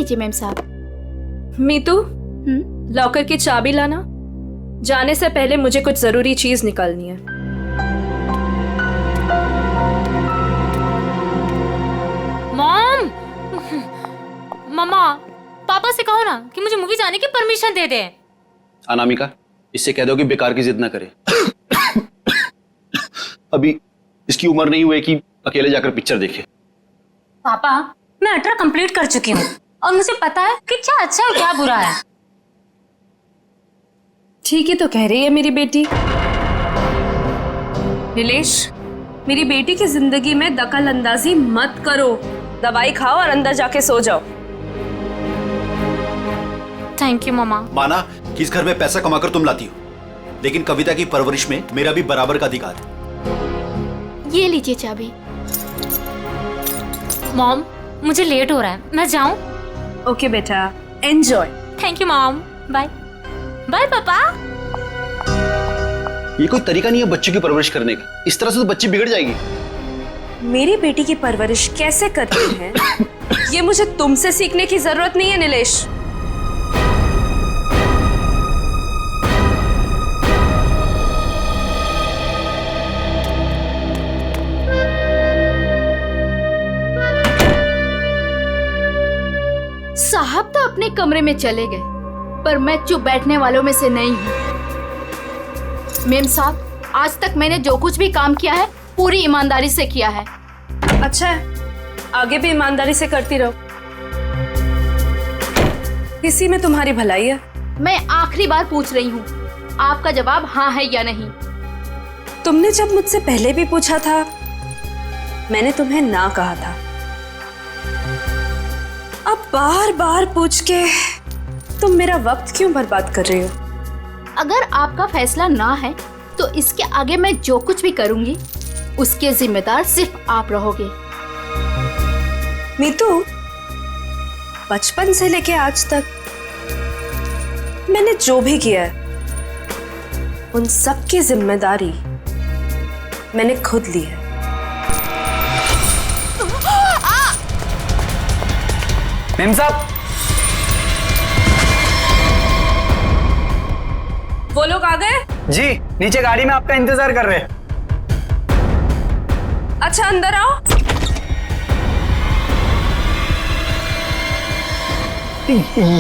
लीजिए मैम साहब। मीतू, लॉकर की चाबी लाना। जाने से पहले मुझे कुछ जरूरी चीज निकालनी है। मॉम, मम्मा, पापा से कहो ना कि मुझे मूवी जाने की परमिशन दे दे। अनामिका, इससे कह दो कि बेकार की जिद ना करे। अभी इसकी उम्र नहीं हुई कि अकेले जाकर पिक्चर देखे। पापा, मैं 18 कंप्लीट कर चुकी हूँ और मुझे पता है कि क्या अच्छा है क्या बुरा है। ठीक ही तो कह रही है मेरी बेटी। नीलेश, मेरी बेटी की जिंदगी में दखल अंदाजी मत करो। दवाई खाओ और अंदर जाके सो जाओ। थैंक यू मम्मा। माना कि इस घर में पैसा कमाकर तुम लाती हो, लेकिन कविता की परवरिश में मेरा भी बराबर का अधिकार है। ये लीजिए चाबी। मॉम, मुझे लेट हो रहा है, मैं जाऊं? ओके बेटा, enjoy. Thank you mom, bye. Bye पापा। ये कोई तरीका नहीं है बच्चों की परवरिश करने का। इस तरह से तो बच्ची बिगड़ जाएगी। मेरी बेटी की परवरिश कैसे करते हैं ये मुझे तुमसे सीखने की जरूरत नहीं है नीलेश। साहब तो अपने कमरे में चले गए, पर मैं चुप बैठने वालों में से नहीं हूँ। मेम साहब, आज तक मैंने जो कुछ भी काम किया है पूरी ईमानदारी से किया है। अच्छा है, आगे भी ईमानदारी से करती रहो। इसी में तुम्हारी भलाई है। मैं आखिरी बार पूछ रही हूँ, आपका जवाब हाँ है या नहीं? तुमने जब मुझसे पहले भी पूछा था, मैंने तुम्हें ना कहा था। अब बार बार पूछ के तुम मेरा वक्त क्यों बर्बाद कर रही हो? अगर आपका फैसला ना है तो इसके आगे मैं जो कुछ भी करूंगी उसके जिम्मेदार सिर्फ आप रहोगे। मीतू, बचपन से लेके आज तक मैंने जो भी किया है उन सब की जिम्मेदारी मैंने खुद ली है। मेम साहब, वो लोग आ गए? जी नीचे गाड़ी में आपका इंतजार कर रहे हैं। अच्छा, अंदर आओ।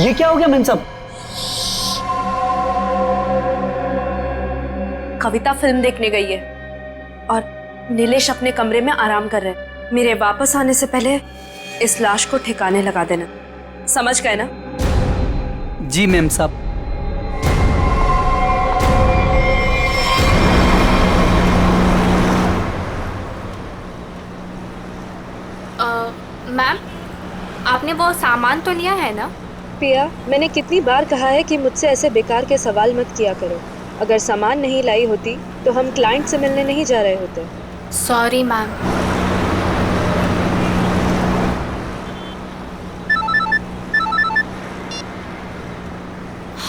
ये क्या हो गया मेम साहब? कविता फिल्म देखने गई है और नीलेश अपने कमरे में आराम कर रहे हैं। मेरे वापस आने से पहले इस लाश को ठिकाने लगा देना, समझ गए ना? जी मेम साहब। मैम, आपने वो सामान तो लिया है ना? पिया, मैंने कितनी बार कहा है कि मुझसे ऐसे बेकार के सवाल मत किया करो। अगर सामान नहीं लाई होती तो हम क्लाइंट से मिलने नहीं जा रहे होते। Sorry ma'am.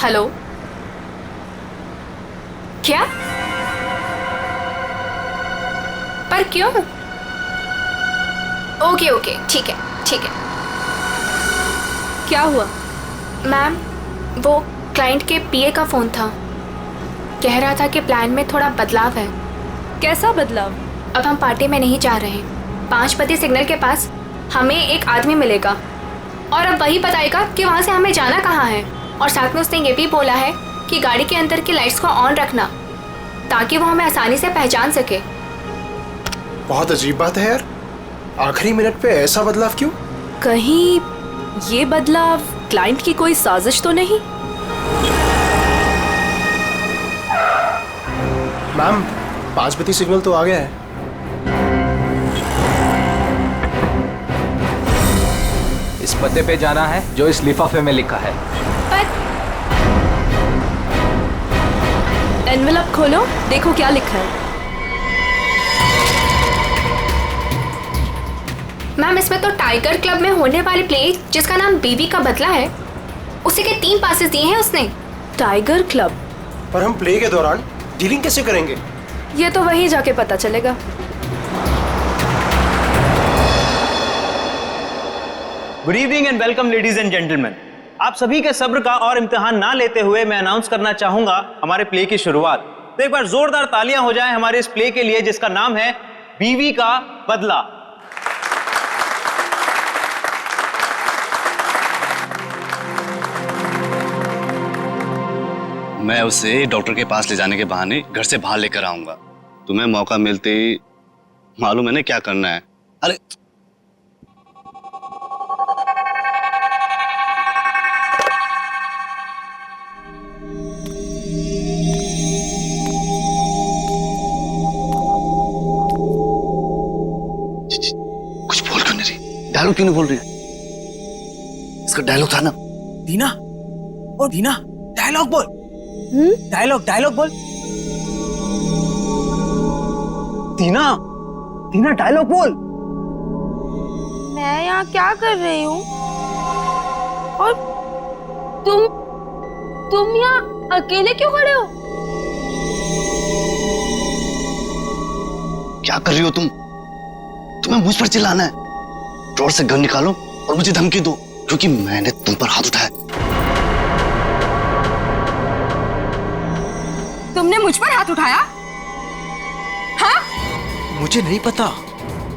हेलो, क्या? पर क्यों? ओके ओके, ठीक है ठीक है। क्या हुआ? मैम, वो क्लाइंट के पीए का फ़ोन था। कह रहा था कि प्लान में थोड़ा बदलाव है। कैसा बदलाव? अब हम पार्टी में नहीं जा रहे हैं। 5 बजे सिग्नल के पास हमें एक आदमी मिलेगा और अब वही बताएगा कि वहाँ से हमें जाना कहाँ है। और साथ में उसने ये भी बोला है कि गाड़ी के अंदर की लाइट्स को ऑन रखना ताकि वो हमें आसानी से पहचान सके। बहुत अजीब बात है यार, आखिरी मिनट पे ऐसा बदलाव क्यों? कहीं ये बदलाव क्लाइंट की कोई साजिश तो नहीं? मैम, 5 बजे सिग्नल तो आ गया है। इस पते पे जाना है जो इस लिफाफे में लिखा है। पर एनवेलप खोलो, देखो क्या लिखा है। मैम, इसमें तो टाइगर क्लब में होने वाली प्ले जिसका नाम बीवी का बदला है, उसी के 3 पासेस दिए हैं उसने। Tiger club? पर हम प्ले के दौरान डीलिंग कैसे करेंगे? ये तो वहीं जाके पता चलेगा। Good evening and welcome ladies and gentleman. आप सभी के सब्र का और इम्तिहान ना लेते हुए मैं अनाउंस करना चाहूंगा हमारे प्ले की शुरुआत। तो एक बार जोरदार तालियां हो जाएं हमारे इस प्ले के लिए जिसका नाम है बीवी का बदला। मैं उसे डॉक्टर के पास ले जाने के बहाने घर से बाहर लेकर आऊंगा। तुम्हें मौका मिलते ही मालूम है ना क्या करना है। अरे कुछ बोल क्यों नहीं रही? डायलॉग क्यों नहीं बोल रही? इसका डायलॉग था ना। दीना, ओ दीना, डायलॉग बोल। डायलॉग बोल। दीना, दीना डायलॉग बोल। मैं यहाँ क्या कर रही हूँ? और तुम यहाँ अकेले क्यों खड़े हो? क्या कर रही हो तुम? तुम्हें मुझ पर चिल्लाना है? ड्रॉर से गन निकालो और मुझे धमकी दो, क्योंकि मैंने तुम पर हाथ उठाया। तुमने मुझ पर हाथ उठाया? हाँ? मुझे नहीं पता।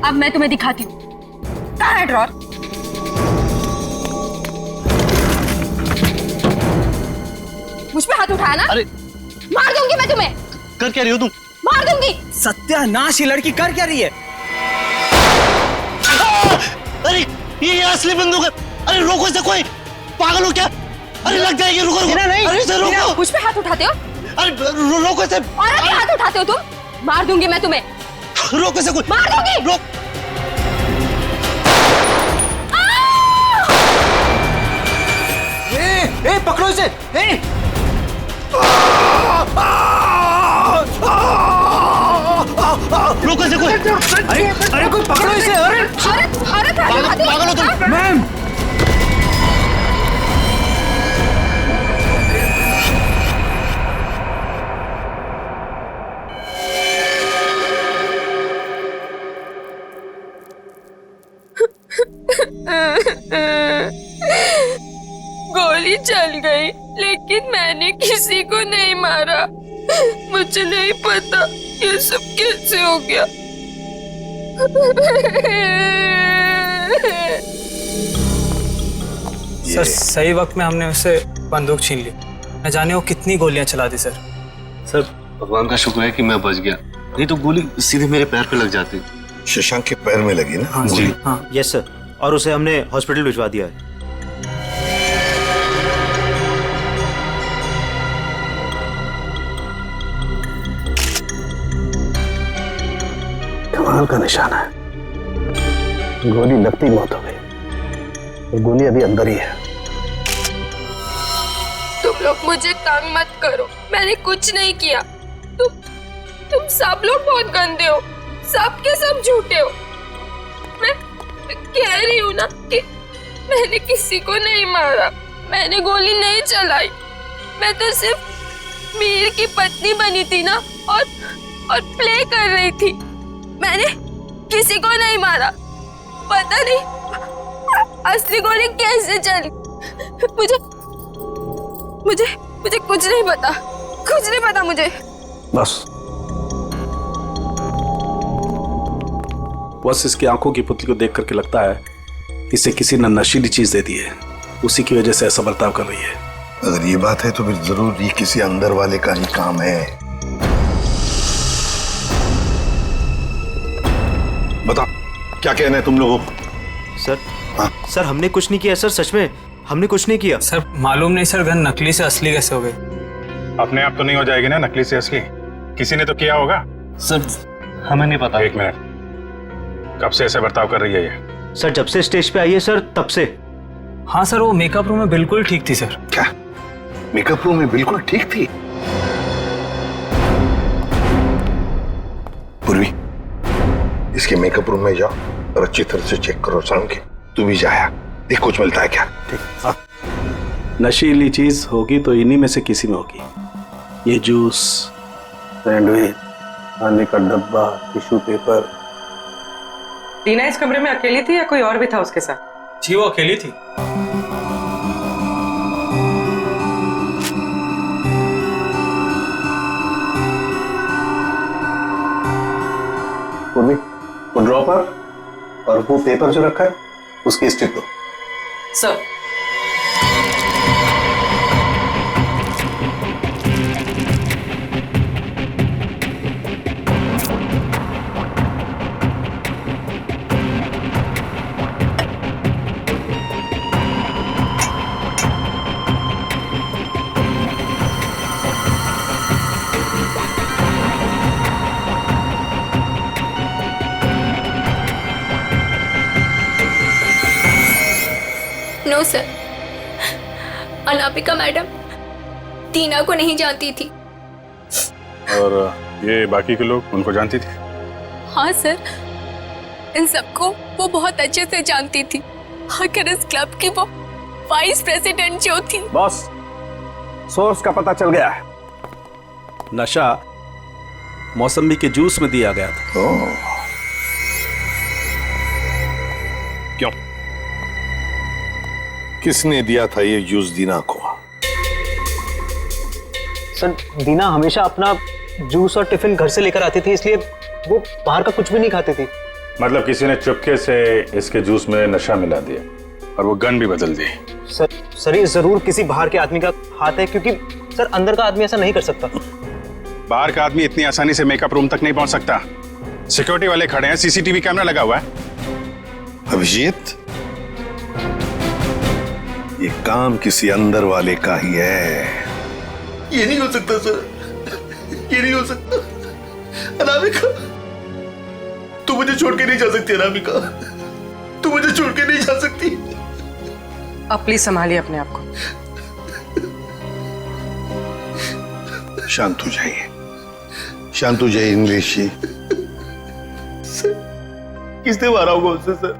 अब मैं तुम्हें दिखाती हूँ। कहाँ है ड्रॉर? मुझ पे हाथ उठाया ना? अरे मार दूंगी मैं तुम्हें। कर क्या रही हो तुम? मार दूंगी। सत्यानाश, ये लड़की कर क्या रही है? अरे ये असली बंदूक है। अरे रोको इसे, कोई पागल हो क्या? अरे लग जाएगी, रुको रुको। नहीं, अरे इसे रोको। मुझ पे हाथ उठाते हो? अरे रोको इसे। औरत पे हाथ उठाते हो तुम? मार दूंगी मैं तुम्हें। रोको इसे, कोई मार दूंगी। रोक। ए पकड़ो इसे। रोको इसे कोई। अरे कोई पकड़ो इसे। अरे पागल हो तुम? मैम, गोली चल गई, लेकिन मैंने किसी को नहीं मारा। मुझे नहीं पता ये सब कैसे हो गया। सर सही वक्त में हमने उससे बंदूक छीन ली। न जाने वो कितनी गोलियां चला दी सर। सर भगवान का शुक्र है कि मैं बच गया, नहीं तो गोली सीधे मेरे पैर पे लग जाती। शशांक के पैर में लगी ना? हाँ जी हाँ। यस सर, और उसे हमने हॉस्पिटल भिजवा दिया है। कमाल का निशाना है। गोली लगती मौत हो गई, और गोली अभी अंदर ही है। तुम लोग मुझे तंग मत करो, मैंने कुछ नहीं किया। तुम सब लोग बहुत गंदे हो, सब के सब झूठे हो। मैं कह रही हूँ ना कि मैंने किसी को नहीं मारा, मैंने गोली नहीं चलाई। मैं तो सिर्फ मीर की पत्नी बनी थी ना, और प्ले कर रही थी। मैंने किसी को नहीं मारा। पता नहीं असली गोली कैसे चली। मुझे कुछ नहीं पता मुझे। बस इसकी आंखों की पुतली को देख करके लगता है इसे किसी ने नशीली चीज दे दी है, उसी की वजह से ऐसा बर्ताव कर रही है। अगर ये बात है तो फिर जरूर ये किसी अंदर वाले का ही काम है। बताओ क्या कहना है तुम लोगों को? सर सर हमने कुछ नहीं किया सर, सच में हमने कुछ नहीं किया। सर मालूम नहीं सर, गन नकली से असली कैसे हो गई? अपने आप तो नहीं हो जाएगी ना नकली से असली, किसी ने तो किया होगा। सर हमें नहीं पता। एक मिनट, कब से ऐसे बर्ताव कर रही है ये? सर जब से स्टेज पे आई है सर, तब से। हाँ सर, वो मेकअप रूम में बिल्कुल ठीक थी सर। क्या मेकअप रूम में बिल्कुल ठीक थी? पूर्वी, इसके मेकअप रूम में जाओ और अच्छी तरह से चेक करो। शाम के तू भी जाया, देख कुछ मिलता है क्या। ठीक। नशीली चीज होगी तो इन्हीं में से किसी में होगी। ये जूस, सैंडविच, खाने का डब्बा, टिश्यू पेपर। दीना इस कमरे में अकेली थी या कोई और भी था उसके साथ? जी वो अकेली थी। उर्मी, वो ड्रॉपर और वो पेपर जो रखा है उसकी स्ट्रिप दो। Sir. No sir, Anamika madam Tina को नहीं जानती थी। और ये बाकी के लोग उनको जानती थी? हाँ सर, इन सबको वो बहुत अच्छे से जानती थी। आखिर इस क्लब की वो वाइस प्रेसिडेंट जो थी। बॉस, सोर्स का पता चल गया है। नशा मौसमी के जूस में दिया गया था। क्यों? किसने दिया था ये जूस दीना को? सर, दीना हमेशा अपना जूस और टिफिन घर से लेकर आती थी, इसलिए वो बाहर का कुछ भी नहीं खाती थी। मतलब किसी ने चुपके से इसके जूस में नशा मिला दिया और वो गन भी बदल दी। सर ये जरूर किसी बाहर के आदमी का हाथ है, क्योंकि सर अंदर का आदमी ऐसा नहीं कर सकता। बाहर का आदमी इतनी आसानी से मेकअप रूम तक नहीं पहुंच सकता। सिक्योरिटी वाले खड़े हैं, सीसीटीवी कैमरा लगा हुआ है। अभिजीत, ये काम किसी अंदर वाले का ही है। ये नहीं हो सकता सर, ये नहीं हो सकता। अनामिका, तू मुझे छोड़ के नहीं जा सकती। अनामिका, तू मुझे छोड़ के नहीं जा सकती। आप प्लीज संभालिए अपने आप को। शांत हो जाइए, शांत हो जाइए इंग्लिश जी। किसने मारा होगा उससे सर?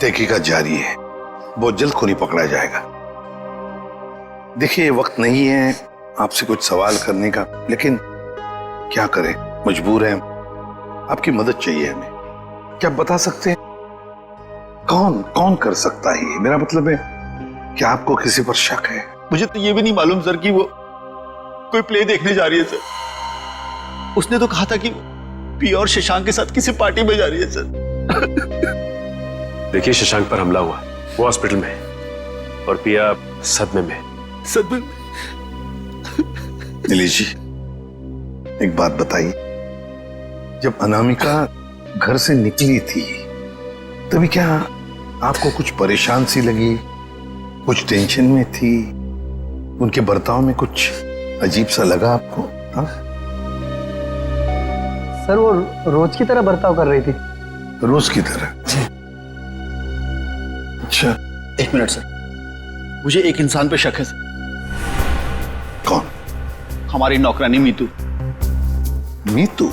तहकीकात जारी है, बहुत जल्द खूनी पकड़ा जाएगा। देखिए, वक्त नहीं है आपसे कुछ सवाल करने का, लेकिन क्या करें, मजबूर हैं। आपकी मदद चाहिए हमें। क्या बता सकते हैं कौन कौन कर सकता है ये? मेरा मतलब है, क्या आपको किसी पर शक है? मुझे तो ये भी नहीं मालूम सर कि वो कोई प्ले देखने जा रही है सर। उसने तो कहा था कि पिया और शशांक के साथ किसी पार्टी में जा रही है सर। देखिए, शशांक पर हमला हुआ, वो हॉस्पिटल में है और पिया सदमे में। सदमे? नीलेश जी, एक बात बताइए, जब अनामिका घर से निकली थी तभी क्या आपको कुछ परेशान सी लगी, कुछ टेंशन में थी? उनके बर्ताव में कुछ अजीब सा लगा आपको? हाँ सर, वो रोज की तरह बर्ताव कर रही थी। रोज की तरह? अच्छा, एक मिनट सर, मुझे एक इंसान पे शक है सर। कौन? हमारी नौकरानी मीतू। मीतू?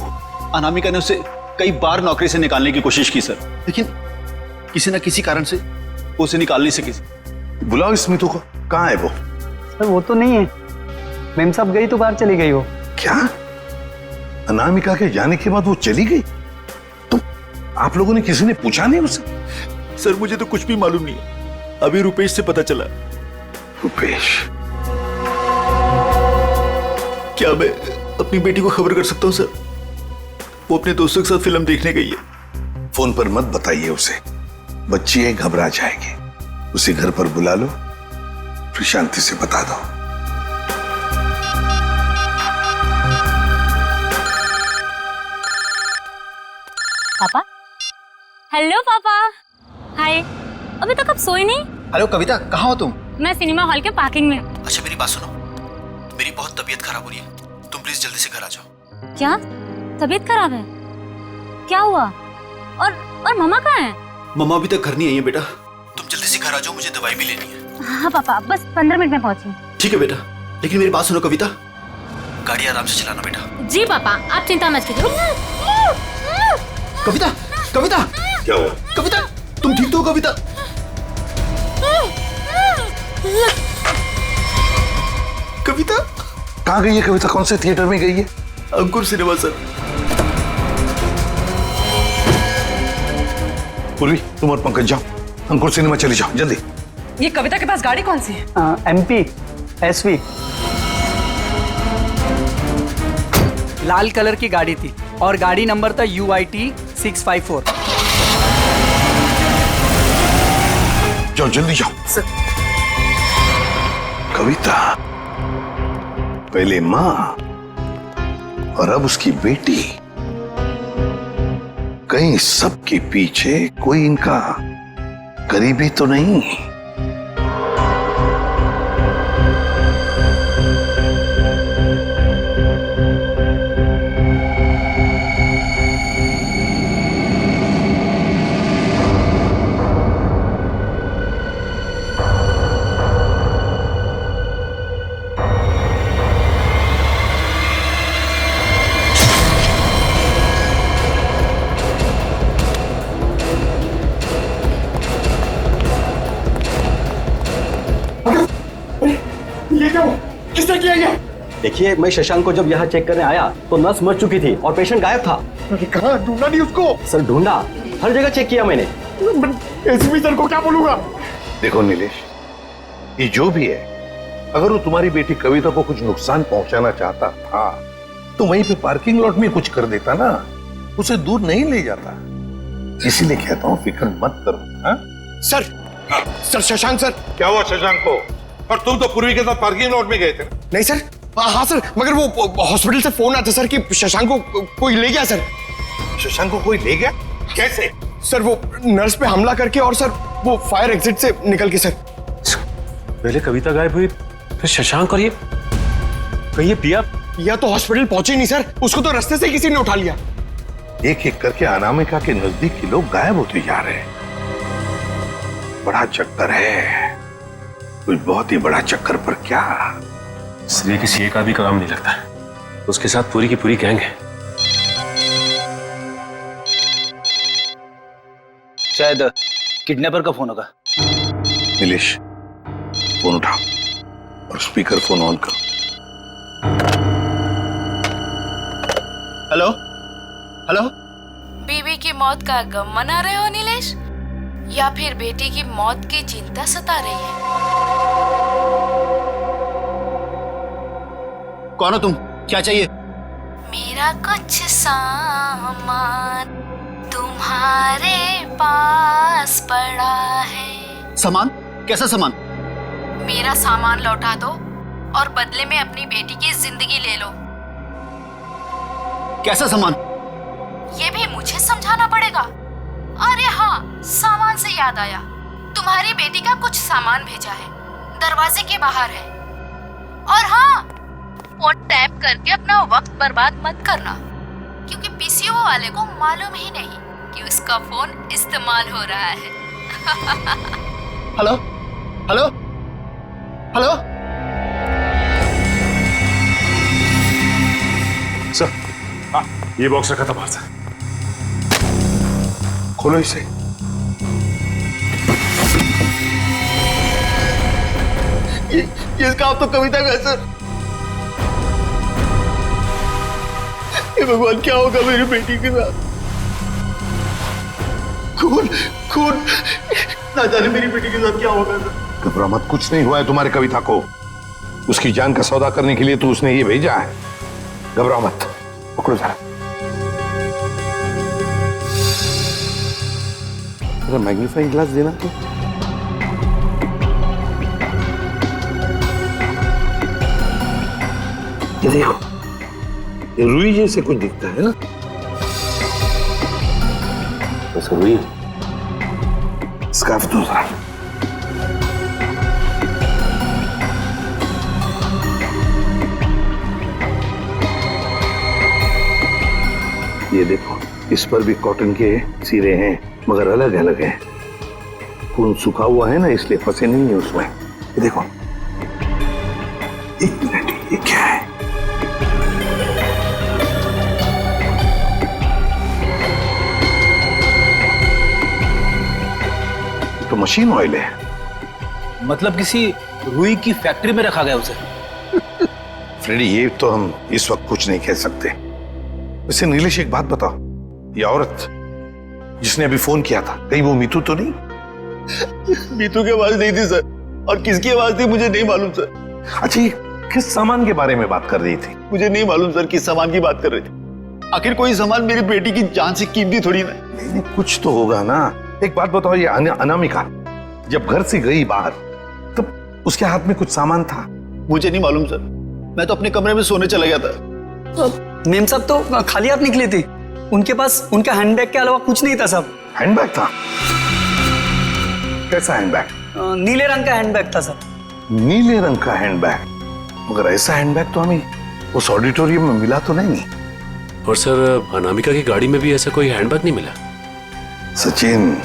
अनामिका ने उसे कई बार नौकरी से निकालने की कोशिश की सर, लेकिन किसी न किसी कारण से वो उसे निकाल नहीं सकी। बुलाओ इस मीतू को। कहाँ है वो? सर वो तो नहीं है, मैम साहब गई तो बाहर चली गई वो। क्या? अनामिका के जाने के बाद वो चली गई? तो आप लोगों ने किसी ने पूछा नहीं उसे? सर मुझे तो कुछ भी मालूम नहीं है, अभी रुपेश से पता चला। रुपेश? क्या मैं अपनी बेटी को खबर कर सकता हूँ सर? वो अपने दोस्तों के साथ फिल्म देखने गई है। फोन पर मत बताइए उसे, बच्ची है, घबरा जाएगी। उसे घर पर बुला लो, फिर शांति से बता दो। पापा? हेलो पापा। हाय, अभी तक आप सोए नहीं? हेलो कविता, कहाँ हो तुम? मैं सिनेमा हॉल के पार्किंग में। अच्छा मेरी बात सुनो, मेरी बहुत तबीयत खराब हो रही है, तुम प्लीज जल्दी से घर आ जाओ। क्या तबीयत खराब है? क्या हुआ? और मम्मा कहाँ है? मम्मा अभी तक घर नहीं आई है बेटा, तुम जल्दी से घर आ जाओ, मुझे दवाई भी लेनी है। हाँ पापा, बस 15 मिनट में पहुंची। ठीक है बेटा, लेकिन मेरी बात सुनो कविता, गाड़ी आराम से चलाना बेटा। जी पापा, आप चिंता मत कीजिए। कविता, कविता, क्या हुआ? कविता, तुम ठीक तो हो कविता? कविता कहाँ गई है? कविता कौन से थिएटर में गई है? अंकुर सिनेमा सर। पूर्वी, तुम और पंकज जाओ, अंकुर सिनेमा चली जाओ जल्दी। ये कविता के पास गाड़ी कौन सी है? MP SV। लाल कलर की गाड़ी थी और गाड़ी नंबर था UIT 654। जाओ जल्दी जाओ। कविता पहले माँ और अब उसकी बेटी, कहीं सबके पीछे कोई इनका करीबी तो नहीं? किसने किया ये? देखिए, मैं शशांक को जब यहाँ चेक करने आया तो नर्स मर चुकी थी और पेशेंट गायब था। कहाँ ढूंढा नहीं उसको? सर ढूंढा, हर जगह चेक किया मैंने। एसपी सर को क्या बोलूंगा? देखो नीलेश, ये जो भी है, अगर वो तुम्हारी बेटी कविता को कुछ नुकसान पहुंचाना चाहता था तो वहीं पे पार्किंग लॉट में कुछ कर देता ना, उसे दूर नहीं ले जाता। इसीलिए कहता हूँ फिक्र मत करो। हाँ? Sir Shashank sir. क्या हुआ शशांक को? और तुम तो पूर्वी के साथ पार्किंग लॉट में गए थे। नहीं सर, हाँ सर, मगर वो हॉस्पिटल से फोन आता सर कि शशांक को कोई ले गया सर। शशांक को कोई ले गया? कैसे? सर वो नर्स पे हमला करके और सर वो फायर एग्जिट से निकल के। सर पहले कविता गायब हुई, फिर शशांक, और ये कहीं ये पिया तो हॉस्पिटल पहुंचे नहीं सर, उसको तो रास्ते से किसी ने उठा लिया। एक एक करके अनामिका के नजदीक के लोग गायब होते जा रहे हैं। बड़ा चक्कर है, कुछ बहुत ही बड़ा चक्कर। पर क्या इसलिए किसी एक आदमी का काम नहीं लगता, उसके साथ पूरी की पूरी गैंग है। शायद किडनैपर का फोन होगा। नीलेश, फोन उठाओ और स्पीकर फोन ऑन करो। Hello hello. बीवी की मौत का गम मना रहे हो नीलेश, या फिर बेटी की मौत की चिंता सता रही है? कौन हो तुम? क्या चाहिए? मेरा कुछ सामान तुम्हारे पास पड़ा है। सामान? कैसा सामान? मेरा सामान लौटा दो और बदले में अपनी बेटी की जिंदगी ले लो। कैसा सामान? ये भी मुझे समझाना पड़ेगा? अरे हाँ, सामान से याद आया, तुम्हारी बेटी का कुछ सामान भेजा है, दरवाजे के बाहर है। और हाँ, फोन टैप करके अपना वक्त बर्बाद मत करना, क्योंकि पीसीओ वाले को मालूम ही नहीं कि उसका फोन इस्तेमाल हो रहा है। Hello hello hello. सर, हाँ, ये बॉक्स रखा था बाहर से। खोलो इसे। ये काम तो कविता का है सर। ये भगवान, क्या होगा मेरी बेटी के साथ? खून खून, ना जाने मेरी बेटी के साथ क्या होगा सर। घबरा मत, कुछ नहीं हुआ है तुम्हारे कविता को। उसकी जान का सौदा करने के लिए तो उसने ये भेजा है। घबरा मत, पकड़ो जरा। मैग्नीफाइंग ग्लास देना तो। ये देखो, ये रुई जैसे कुछ दिखता है ना? बस रुई। स्कार्फ दूसरा। ये देखो, इस पर भी कॉटन के सिरे हैं, मगर अलग अलग हैं। खून सूखा हुआ है ना, इसलिए फंसे नहीं है उसमें। ये देखो, एक मिनट, ये क्या है? तो मशीन ऑयल है। मतलब किसी रुई की फैक्ट्री में रखा गया उसे? फ्रेडी, ये तो हम इस वक्त कुछ नहीं कह सकते। वैसे नीलेश, एक बात बताओ, ये औरत जिसने अभी फोन किया था, कहीं वो मीतू तो नहीं? बीतू की आवाज नहीं थी सर, और किसकी आवाज थी मुझे नहीं मालूम सर। अच्छा, ये किस सामान के बारे में बात कर रही थी? मुझे नहीं मालूम सर किस सामान की बात कर रही थी। आखिर कोई सामान मेरी बेटी की जान से कीमती थोड़ी ना। नहीं, कुछ तो होगा ना। एक बात बताओ, ये अनामिका जब घर से गई बाहर तब उसके हाथ में कुछ सामान था? मुझे नहीं मालूम सर, मैं तो अपने कमरे में सोने चला गया था। मेम साहब तो खाली हाथ निकली थी, उनके पास उनका हैंडबैग के अलावा कुछ नहीं था साहब। हैंडबैग था? कैसा हैंडबैग? नीले रंग का हैंडबैग था सर। नीले रंग का हैंडबैग? मगर ऐसा हैंडबैग तो हमें उस ऑडिटोरियम में मिला तो नहीं। और सर अनामिका की गाड़ी में भी ऐसा कोई हैंडबैग नहीं मिला। सचिन,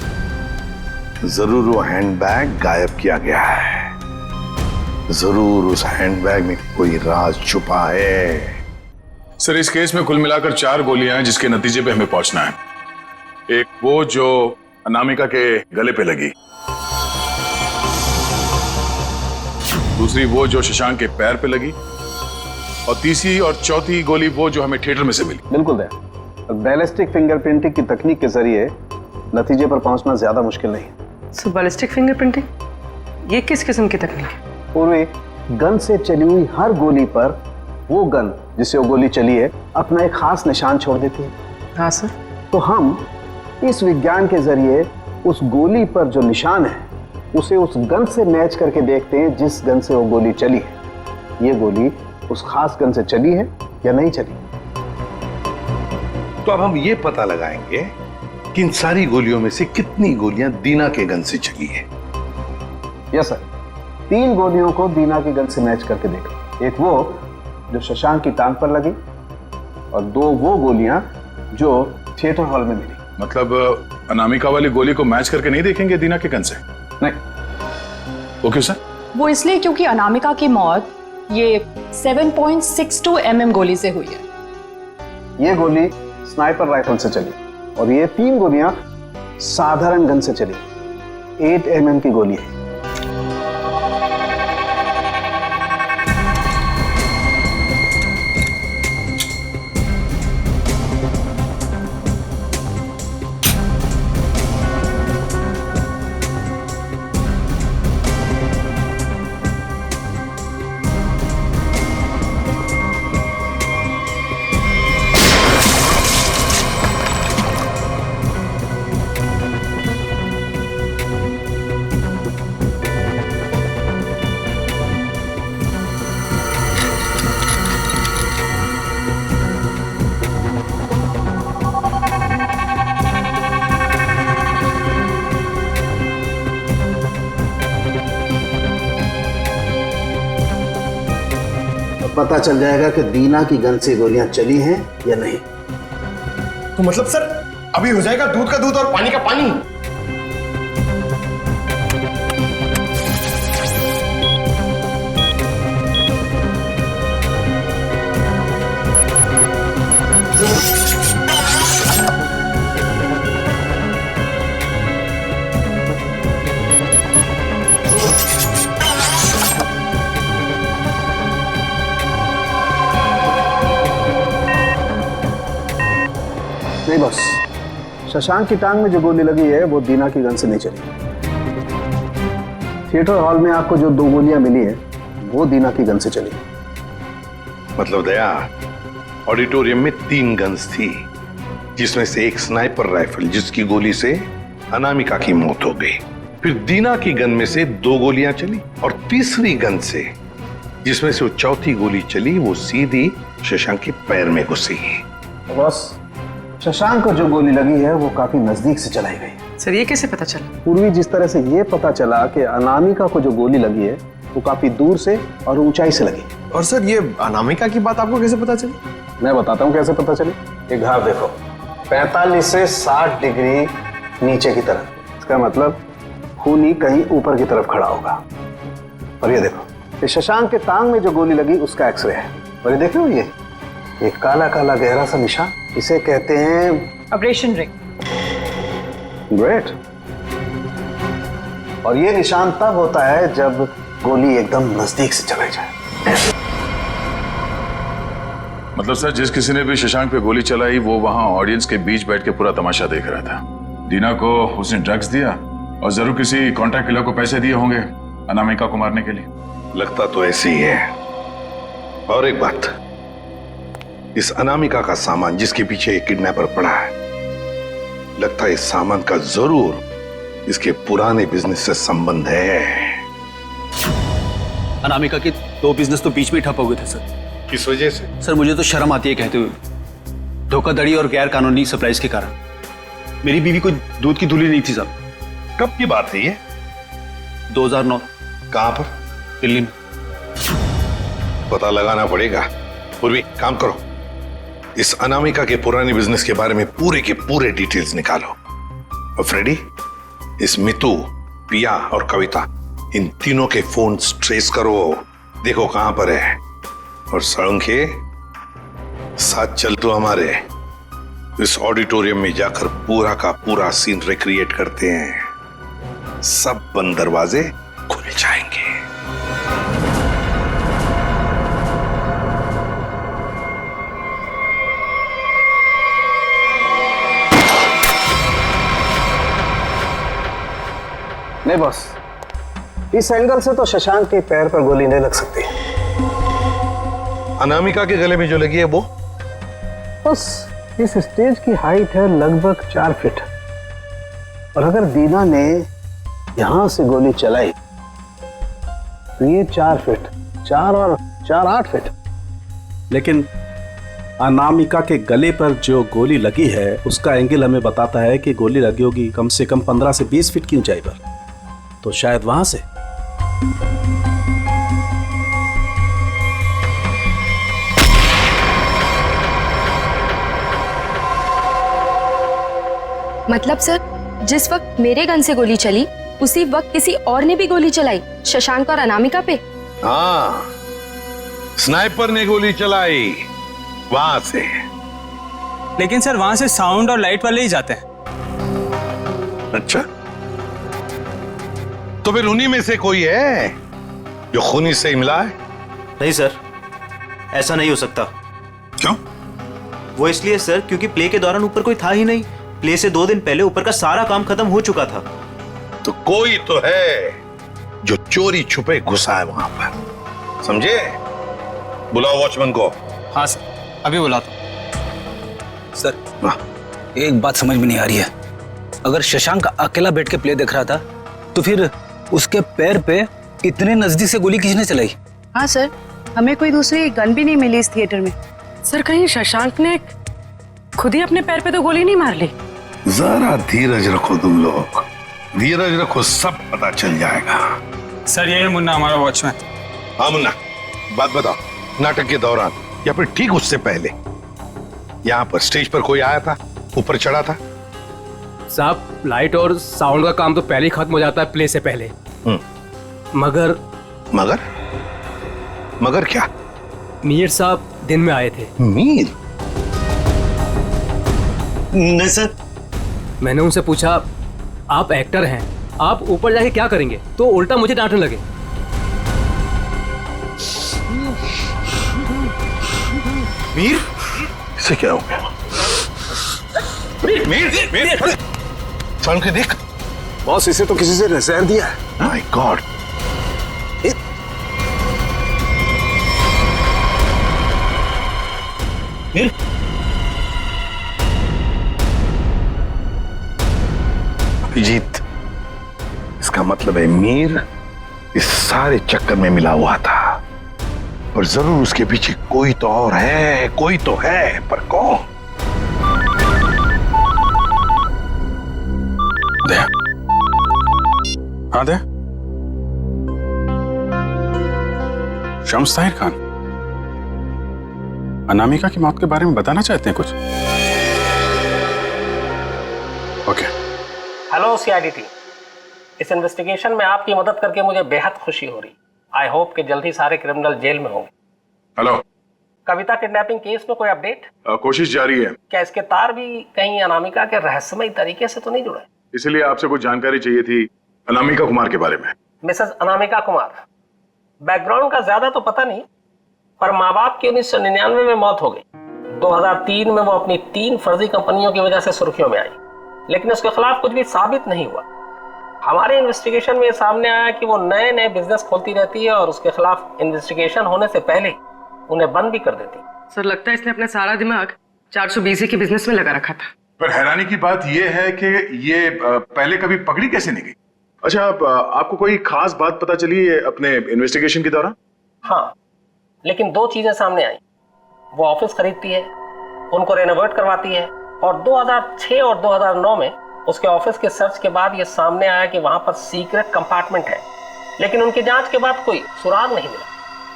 जरूर वो हैंडबैग गायब किया गया है। जरूर उस हैंडबैग में कोई राज छुपा है। सर इस केस में कुल मिलाकर 4 गोलियां हैं जिसके नतीजे पे हमें पहुंचना है। एक वो जो अनामिका के गले पे लगी, दूसरी वो जो शशांक के पैर पे लगी, और तीसरी और चौथी गोली वो जो हमें थिएटर में से मिली। बिल्कुल दया, बैलिस्टिक फिंगरप्रिंटिंग की तकनीक के जरिए नतीजे पर पहुंचना ज्यादा मुश्किल नहीं है। सो बैलिस्टिक फिंगरप्रिंटिंग ये किस किस्म की तकनीक है? पूर्वी गन से चली हुई हर गोली पर वो गन जिससे वो गोली चली है अपना एक खास निशान छोड़ देती है। हाँ सर। तो हम इस विज्ञान के जरिए उस गोली पर जो निशान है उसे उस गन से मैच करके देखते हैं जिस गन से वो गोली चली है। ये गोली उस खास गन से चली है या नहीं चली। तो अब हम ये पता लगाएंगे कि इन सारी गोलियों में से कितनी गोलियां दीना के गन से चली है। यस सर, 3 गोलियों को दीना की गन से मैच करके देखा। एक वो जो शशांक की टांग पर लगी और 2 वो गोलियां जो थिएटर हॉल में मिली। मतलब अनामिका वाली गोली को मैच करके नहीं देखेंगे दीना के गन से? नहीं। वो क्यों सर? वो इसलिए क्योंकि अनामिका की मौत ये 7.62 mm गोली से हुई है। ये गोली स्नाइपर राइफल से चली और ये 3 गोलियां साधारण गन से चली। 8 mm की गोली है। पता चल जाएगा कि दीना की गन से गोलियां चली हैं या नहीं। तो मतलब सर अभी हो जाएगा दूध का दूध और पानी का पानी। नहीं बॉस, शशांक की टांग में जो गोली लगी है वो दीना की गन से नहीं चली। थिएटर हॉल में आपको जो 2 गोलियां मिली है वो दीना की गन से चली। मतलब दया, ऑडिटोरियम में 3 गन्स थी जिसमें से एक स्नाइपर राइफल जिसकी गोली से अनामिका की मौत हो गई। फिर दीना की गन में से 2 गोलियां चली और तीसरी गन से जिसमें से वो चौथी गोली चली वो सीधी शशांक के पैर में घुसी। बॉस, शशांक को जो गोली लगी है वो काफी नजदीक से चलाई गई। सर ये कैसे पता चला? पूर्वी जिस तरह से ये पता चला कि अनामिका को जो गोली लगी है वो काफी दूर से और ऊंचाई से लगी। और सर ये अनामिका की बात आपको कैसे पता चली? मैं बताता हूँ कैसे पता चली। ये घाव देखो, 45 से 60 डिग्री नीचे की तरफ। इसका मतलब खूनी कहीं ऊपर की तरफ खड़ा होगा। और ये देखो, ये शशांक के टांग में जो गोली लगी उसका एक्सरे है। और ये देखो, ये काला काला गहरा सा निशान, इसे कहते हैं ऑपरेशन रिंग। ग्रेट। और ये निशान तब होता है जब गोली एकदम नजदीक से चलाई जाए। मतलब सर जिस किसी ने भी शशांक पे गोली चलाई वो वहां ऑडियंस के बीच बैठ के पूरा तमाशा देख रहा था। दीना को उसने ड्रग्स दिया और जरूर किसी कॉन्ट्रैक्ट किलर को पैसे दिए होंगे अनामिका को मारने के लिए। लगता तो ऐसे ही है। और एक बात, इस अनामिका का सामान जिसके पीछे एक किडनैपर पड़ा है, लगता है इस सामान का जरूर इसके पुराने बिजनेस से संबंध है। अनामिका के 2 बिजनेस तो बीच में ठप हो गए थे सर। किस वजह से? सर मुझे तो शर्म आती है कहते हुए, धोखाधड़ी और गैर कानूनी सप्लाईज के कारण। मेरी बीवी कोई दूध की धुली नहीं थी सर। कब की बात है ये? 2009। कहां पर? दिल्ली में। पता लगाना पड़ेगा। पूर्वी काम करो, इस अनामिका के पुराने बिजनेस के बारे में पूरे के पूरे डिटेल्स निकालो। और फ्रेडी, इस मितू, पिया और कविता, इन तीनों के फोन ट्रेस करो, देखो कहां पर है। और सड़ंखे साथ चल तो हमारे, इस ऑडिटोरियम में जाकर पूरा का पूरा सीन रिक्रिएट करते हैं। सब बंद दरवाजे खुल जाएंगे। नहीं बॉस, इस एंगल से तो शशांक के पैर पर गोली नहीं लग सकती। अनामिका के गले में जो लगी है वो? बस इस स्टेज की हाइट है लगभग 4 फीट, और अगर दीना ने यहां से गोली चलाई तो ये 4 फीट, 4 और 4 8 फीट। लेकिन अनामिका के गले पर जो गोली लगी है उसका एंगल हमें बताता है कि गोली लगी होगी कम से कम 15 से 20 फीट की ऊंचाई पर, तो शायद वहां से। मतलब सर, जिस वक्त मेरे गन से गोली चली उसी वक्त किसी और ने भी गोली चलाई शशांक और अनामिका पे? हाँ, स्नाइपर ने गोली चलाई वहां से। लेकिन सर वहां से साउंड और लाइट वाले ही जाते हैं। अच्छा, तो फिर उन्हीं में से कोई है जो खूनी से इमला है? नहीं सर, ऐसा नहीं हो सकता। क्यों? वो इसलिए सर क्योंकि प्ले के दौरान ऊपर कोई था ही नहीं। प्ले से 2 दिन पहले ऊपर का सारा काम खत्म हो चुका था। तो कोई तो है जो चोरी छुपे घुसा है वहां पर, समझे? बुलाओ वॉचमैन को। हाँ सर, अभी बुलाता। सर एक बात समझ में नहीं आ रही है, अगर शशांक अकेला बैठ के प्ले देख रहा था तो फिर उसके पैर पे इतने नजदीक से गोली किसने चलाई? हाँ सर, हमें कोई दूसरी गन भी नहीं मिली इस थिएटर में। सर कहीं शशांक ने खुद ही अपने पैर पे तो गोली नहीं मार ली? जरा धीरज रखो तुम लोग, धीरज रखो, सब पता चल जाएगा। सर ये मुन्ना हमारा वॉचमैन। हाँ मुन्ना, बात बताओ, नाटक के दौरान या फिर ठीक उससे पहले यहाँ पर स्टेज पर कोई आया था, ऊपर चढ़ा था? साहब लाइट और साउंड का काम तो पहले ही खत्म हो जाता है प्ले से पहले। मगर मगर मगर क्या? मीर साहब दिन में आए थे। मीर? नहीं सर। मैंने उनसे पूछा आप एक्टर हैं, आप ऊपर जाके क्या करेंगे, तो उल्टा मुझे डांटने लगे। मीर? इसे क्या हो गया? मीर मीर मीर साउंड के देख। बॉस इसे तो किसी से नजर दिया है। My God. मीर? अभिजीत, इसका मतलब है मीर इस सारे चक्कर में मिला हुआ था, पर जरूर उसके पीछे कोई तो और है, कोई तो है, पर कौन? दे। हाँ दे। शम्स ताहिर खान, अनामिका की मौत के बारे में बताना चाहते हैं कुछ? ओके। हेलो सीआईडी टीम, इस इन्वेस्टिगेशन में आपकी मदद करके मुझे बेहद खुशी हो रही। आई होप कि जल्दी सारे क्रिमिनल जेल में होंगे। हेलो। कविता किडनैपिंग केस में कोई अपडेट? कोशिश जारी है। क्या इसके तार भी कहीं अनामिका के रहस्यमय तरीके से तो नहीं जुड़े? इसीलिए आपसे कुछ जानकारी चाहिए थी अनामिका कुमार के बारे में। मिसेस अनामिका कुमार, बैकग्राउंड का ज्यादा तो पता नहीं, पर माँ बाप की 1999 में मौत हो गई। 2003 में वो अपनी 3 फर्जी कंपनियों की वजह से सुर्खियों में आई, लेकिन उसके खिलाफ कुछ भी साबित नहीं हुआ। हमारे इन्वेस्टिगेशन में सामने आया कि वो नए नए बिजनेस खोलती रहती है और उसके खिलाफ इन्वेस्टिगेशन होने से पहले उन्हें बंद भी कर देती। सर लगता है इसने अपना सारा दिमाग 420 के बिजनेस में लगा रखा था। पर हैरानी की बात यह है कि ये पहले कभी पकड़ी कैसे नहीं गई? अच्छा, आपको कोई खास बात पता चली है अपने इन्वेस्टिगेशन के दौरान? हाँ, लेकिन 2 चीजें सामने आई। वो ऑफिस खरीदती है, उनको रेनोवेट करवाती है, और 2006 और 2009 में उसके ऑफिस के सर्च के बाद ये सामने आया कि वहां पर सीक्रेट कंपार्टमेंट है, लेकिन उनकी जांच के बाद कोई सुराग नहीं मिला।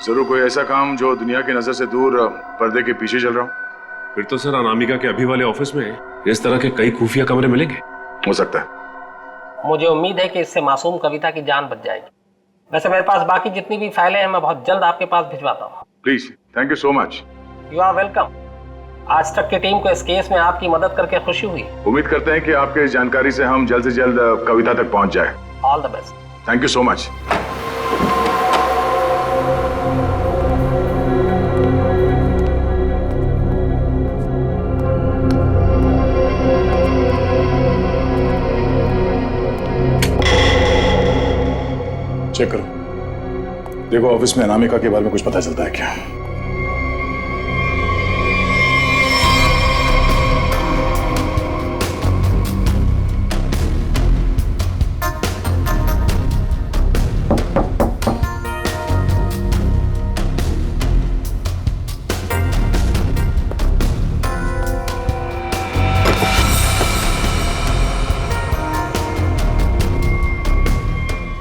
जरूर कोई ऐसा काम जो दुनिया की नजर से दूर पर्दे के पीछे चल रहा हो। फिर तो सर अनामिका के अभी वाले ऑफिस में इस तरह के कई खुफिया कमरे मिलेंगे। हो सकता है। मुझे उम्मीद है कि इससे मासूम कविता की जान बच जाएगी। वैसे मेरे पास बाकी जितनी भी फाइलें हैं मैं बहुत जल्द आपके पास भिजवाता हूँ। Please, thank you so much. You are welcome. आज तक की टीम को इस केस में आपकी मदद करके खुशी हुई। उम्मीद करते हैं कि आपके इस जानकारी से हम जल्द से जल्द कविता तक पहुंच जाए। All the best. Thank you so much. Check करो, देखो ऑफिस में अनामिका के बारे में कुछ पता चलता है क्या?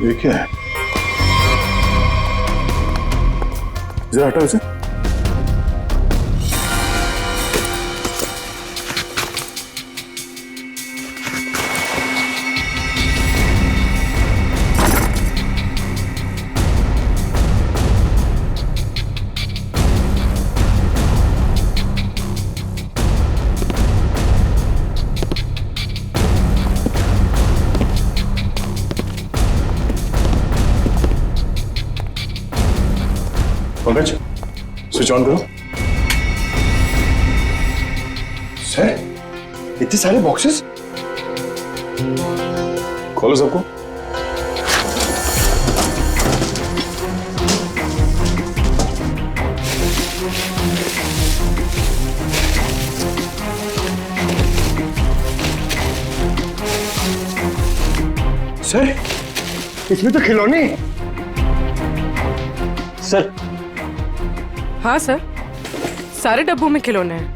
ये क्या है? जरा हटाओ इसे। पंकज, स्विच ऑन करो। सर, इतने सारे बॉक्सेस? खोलो सबको। सर, इसमें तो खिलौने। सर। हाँ सर, सारे डब्बों में खिलौने हैं।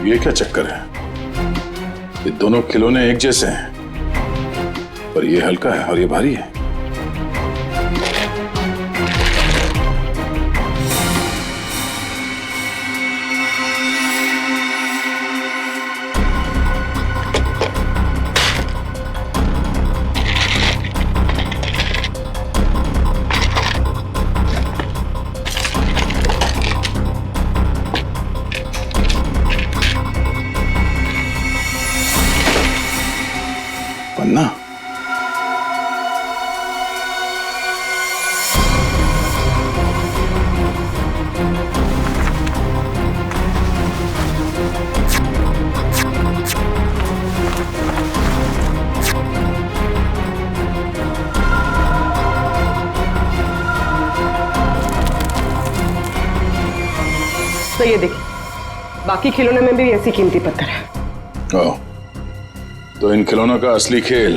ये क्या चक्कर है? ये दोनों खिलौने एक जैसे हैं, पर ये हल्का है और ये भारी है। पन्ना, तो ये देखिए, बाकी खिलौने में भी ऐसी कीमती पत्थर है। ओह, तो इन खिलौनों का असली खेल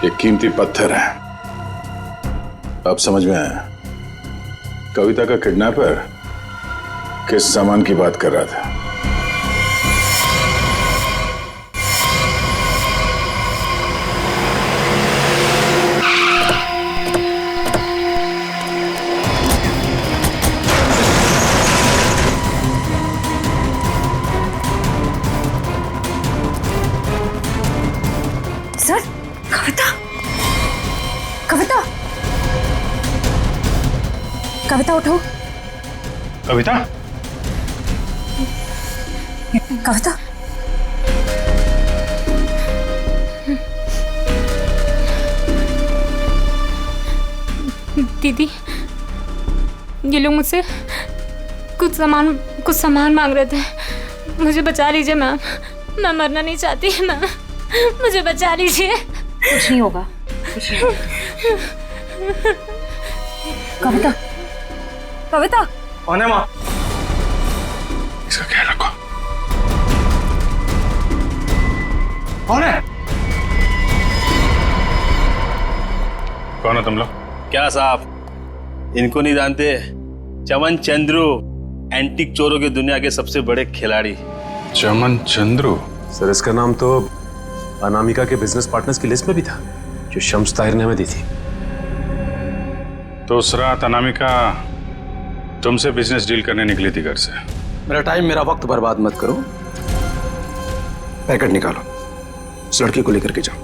ये कीमती पत्थर है। अब समझ में आया। कविता का किडनैपर किस सामान की बात कर रहा था। सर, कविता, कविता, कविता उठो। कविता, कविता, दीदी, ये लोग मुझसे कुछ सामान मांग रहे थे। मुझे बचा लीजिए मैम, मैं मरना नहीं चाहती मैम, मुझे बचा लीजिए। कुछ नहीं होगा, कुछ नहीं होगा। कविता, कविता कौन है माँ? इसका ख्याल रखो। कौन है? कौन हो तुम लोग? क्या साहब, इनको नहीं जानते? चमन चंद्रू, एंटीक चोरों की दुनिया के सबसे बड़े खिलाड़ी। चमन चंद्रू? सर इसका नाम तो अनामिका के बिजनेस पार्टनर्स की लिस्ट में भी था, जो शम्स ताहिर ने हमें दी थी। तो उस रात अनामिका तुमसे बिजनेस डील करने निकली थी घर से। मेरा टाइम, मेरा वक्त बर्बाद मत करो। पैकेट निकालो, उस लड़की को लेकर के जाओ।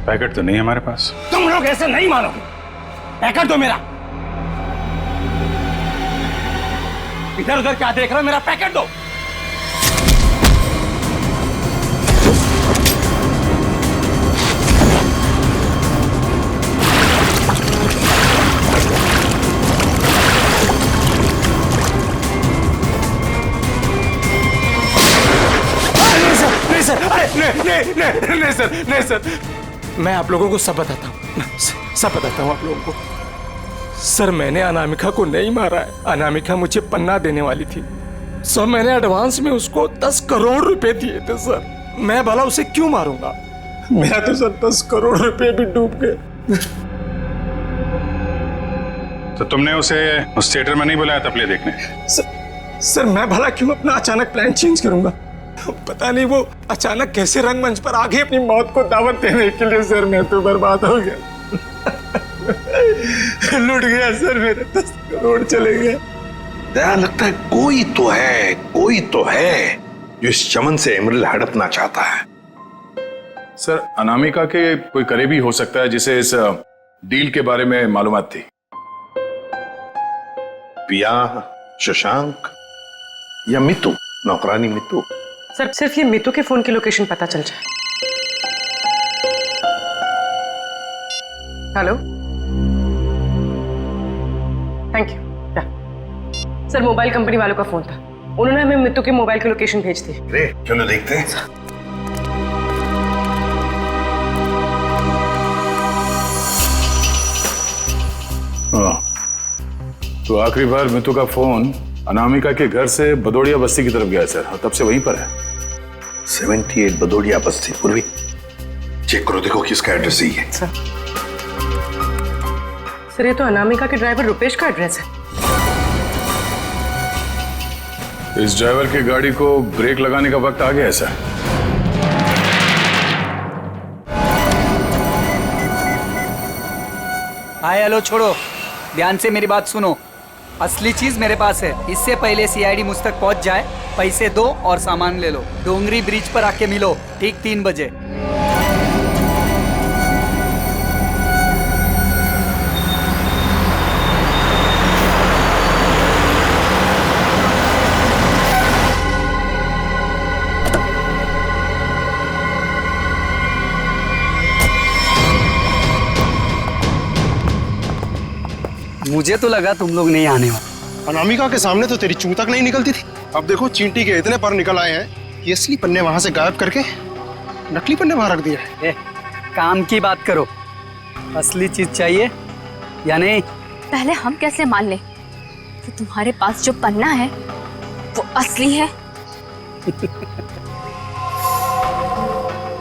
पैकेट तो नहीं है हमारे पास। तुम लोग ऐसे नहीं मानोगे। पैकेट दो मेरा। इधर उधर क्या देख रहे हो? मेरा पैकेट दो। नहीं सर, मैं आप लोगों को सब बताता हूँ, सब बताता हूँ आप लोगों को। सर, मैंने अनामिका को नहीं मारा है। अनामिका मुझे पन्ना देने वाली थी सर। मैंने एडवांस में उसको 10 करोड़ रुपए दिए थे सर। मैं भला उसे क्यों मारूंगा? मेरा तो सर 10 करोड़ रुपए भी डूब गए। तो तुमने उसे उस थिएटर में नहीं बुलाया था प्ले देखने? सर मैं भला क्यों अपना अचानक प्लान चेंज करूंगा? पता नहीं वो अचानक कैसे रंगमंच पर आगे अपनी मौत को दावत देने के लिए। सर मैं तो बर्बाद हो गया। लुट गया सर, मेरे 10 करोड़ चले गए। दया, लगता है कोई तो है जो इस चमन से एमरल्ड हड़पना चाहता है। सर, अनामिका के कोई करीबी हो सकता है जिसे इस डील के बारे में मालूमात थी। पिया, शशांक या मितू, नौकरानी मितू। सर सिर्फ ये मितू के फोन की लोकेशन पता चल जाए। Hello, thank you. Sir mobile company वालों का फोन था, उन्होंने हमें मितू के मोबाइल की लोकेशन भेज दी। क्यों ना देखते हैं? तो आखिरी बार मितू का फोन अनामिका के घर से बदोड़िया बस्ती की तरफ गया सर, और तब से वहीं पर है। 78 बदोड़िया बस्ती। पूर्वी चेक करो, देखो किसका एड्रेस ही है। सर ये तो अनामिका के ड्राइवर रुपेश का एड्रेस है। इस ड्राइवर की गाड़ी को ब्रेक लगाने का वक्त आ गया है सर। हाय हेलो छोड़ो, ध्यान से मेरी बात सुनो। असली चीज मेरे पास है। इससे पहले सीआईडी मुझ तक पहुंच जाए, पैसे दो और सामान ले लो। डोंगरी ब्रिज पर आके मिलो ठीक 3 बजे। मुझे तो लगा तुम लोग नहीं आने वाले। अनामिका के सामने तो तेरी चूं तक नहीं निकलती थी। अब देखो चींटी के इतने पर निकल आए हैं कि असली पन्ने वहां से गायब करके नकली पन्ने वहां रख दिए। काम की बात करो, असली चीज चाहिए या नहीं? पहले हम कैसे मान लें कि तुम्हारे पास जो पन्ना है वो असली है?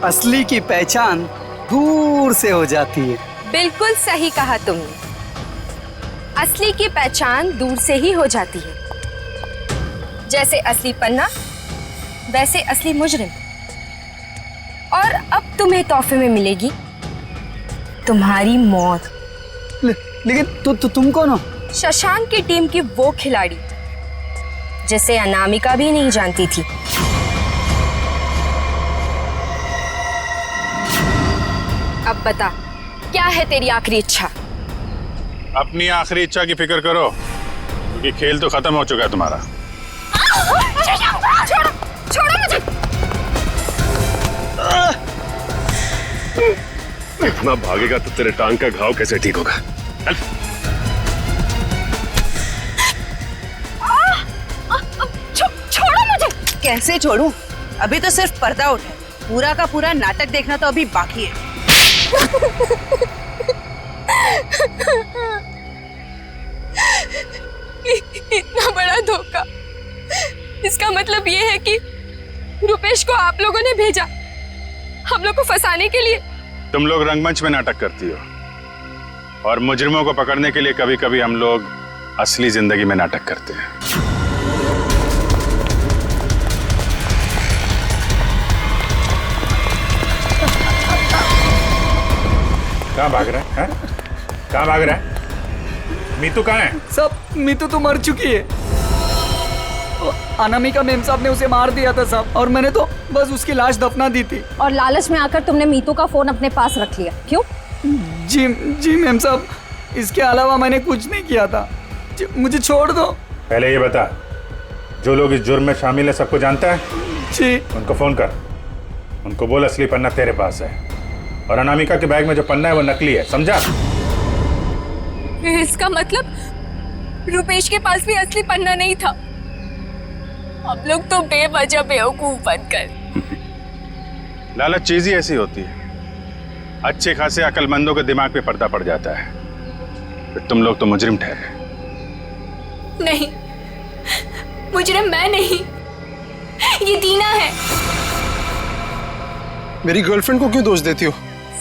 असली की पहचान दूर से हो जाती है। बिल्कुल सही कहा तुमने, असली की पहचान दूर से ही हो जाती है। जैसे असली पन्ना वैसे असली मुजरिम। और अब तुम्हें तोहफे में मिलेगी तुम्हारी मौत। लेकिन तुम कौन हो? शशांक की टीम की वो खिलाड़ी जिसे अनामिका भी नहीं जानती थी। अब बता, क्या है तेरी आखिरी इच्छा? अपनी आखिरी इच्छा की फिक्र करो, क्योंकि खेल तो खत्म हो चुका है तुम्हारा। छोड़ो, छोड़ो मुझे। इतना भागेगा तो तेरे टांग का घाव कैसे ठीक होगा? कैसे छोड़ूं? अभी तो सिर्फ पर्दा उठा है, पूरा का पूरा नाटक देखना तो अभी बाकी है। इतना बड़ा धोखा, इसका मतलब ये है कि रुपेश को आप लोगों ने भेजा हम लोग को फंसाने के लिए। तुम लोग रंगमंच में नाटक करती हो और मुजरिमों को पकड़ने के लिए कभी कभी हम लोग असली जिंदगी में नाटक करते हैं। कहाँ भाग रहा है? कहाँ भाग रहा है? मीतू कहाँ है? सब मीतू तो मर चुकी है। अनामिका मेम साहब ने उसे मार दिया था साहब, और मैंने तो बस उसकी लाश दफना दी थी। और लालच में आकर तुमने मीतू का फोन अपने पास रख लिया, क्यों? जी मेम साहब, इसके अलावा मैंने कुछ नहीं किया था। मुझे छोड़ दो। पहले ये बता, जो लोग इस जुर्म में शामिल है सबको जानता है? जी। उनको फोन कर, उनको बोल असली पन्ना तेरे पास है और अनामिका के बैग में जो पन्ना है वो नकली है, समझा? इसका मतलब रुपेश के पास भी असली पन्ना नहीं था। हम लोग तो बेवजह बेवकूफ बनकर। लालच चीज ही ऐसी होती है, अच्छे खासे अकलमंदों के दिमाग पे पर्दा पड़ जाता है, फिर तुम लोग तो मुजरिम ठहरे। नहीं, मुजरिम मैं नहीं, ये दीना है। मेरी गर्लफ्रेंड को क्यों दोष देती हो?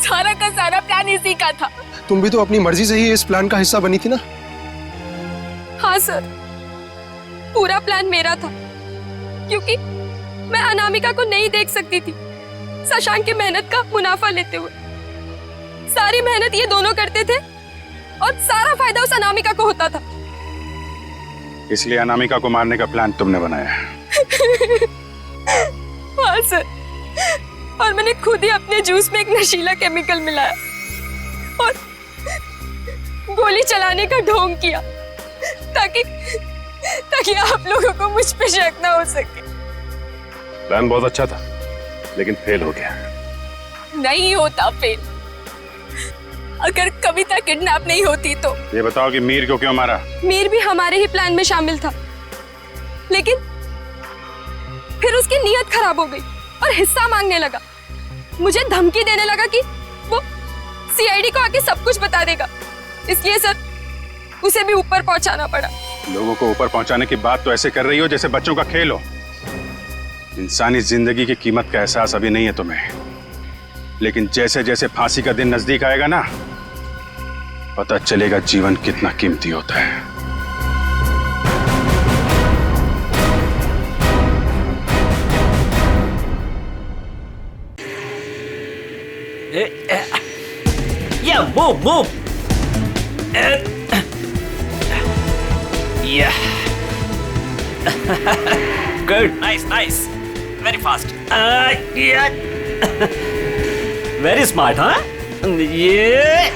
सारा का सारा प्लान इसी का था। तुम भी तो अपनी मर्जी से ही इस प्लान का हिस्सा बनी थी ना? हाँ सर, पूरा प्लान मेरा था, क्योंकि मैं अनामिका को नहीं देख सकती थी शशांक की मेहनत का मुनाफा लेते हुए। सारी मेहनत ये दोनों करते थे और सारा फायदा उस अनामिका को होता था। इसलिए अनामिका को मारने का प्लान तुमने बनाया है। हाँ सर, और मैंने खुद ही अपने जूस में एक नशीला केमिकल मिलाया और गोली चलाने का ढोंग किया ताकि आप लोगों को मुझ पे शक ना हो सके। प्लान बहुत अच्छा था, लेकिन फेल हो गया। नहीं होता फेल। अगर कविता किडनैप नहीं होती तो। ये बताओ कि मीर को क्यों मारा? मीर भी हमारे ही प्लान में शामिल था, लेकिन फिर उसकी नीयत खराब हो गई और हिस्सा मांगने लगा। मुझे धमकी देने लगा कि वो सीआईडी को आके सब कुछ बता देगा। इसलिए सर, उसे भी ऊपर पहुंचाना पड़ा। लोगों को ऊपर पहुंचाने की बात तो ऐसे कर रही हो जैसे बच्चों का खेल हो। इंसानी जिंदगी की कीमत का एहसास अभी नहीं है तुम्हें, लेकिन जैसे जैसे फांसी का दिन नजदीक आएगा ना, पता चलेगा जीवन कितना कीमती होता है। Yeah, move. Yeah. Good. Nice. Very fast. Yeah. Very smart, huh? Yeah.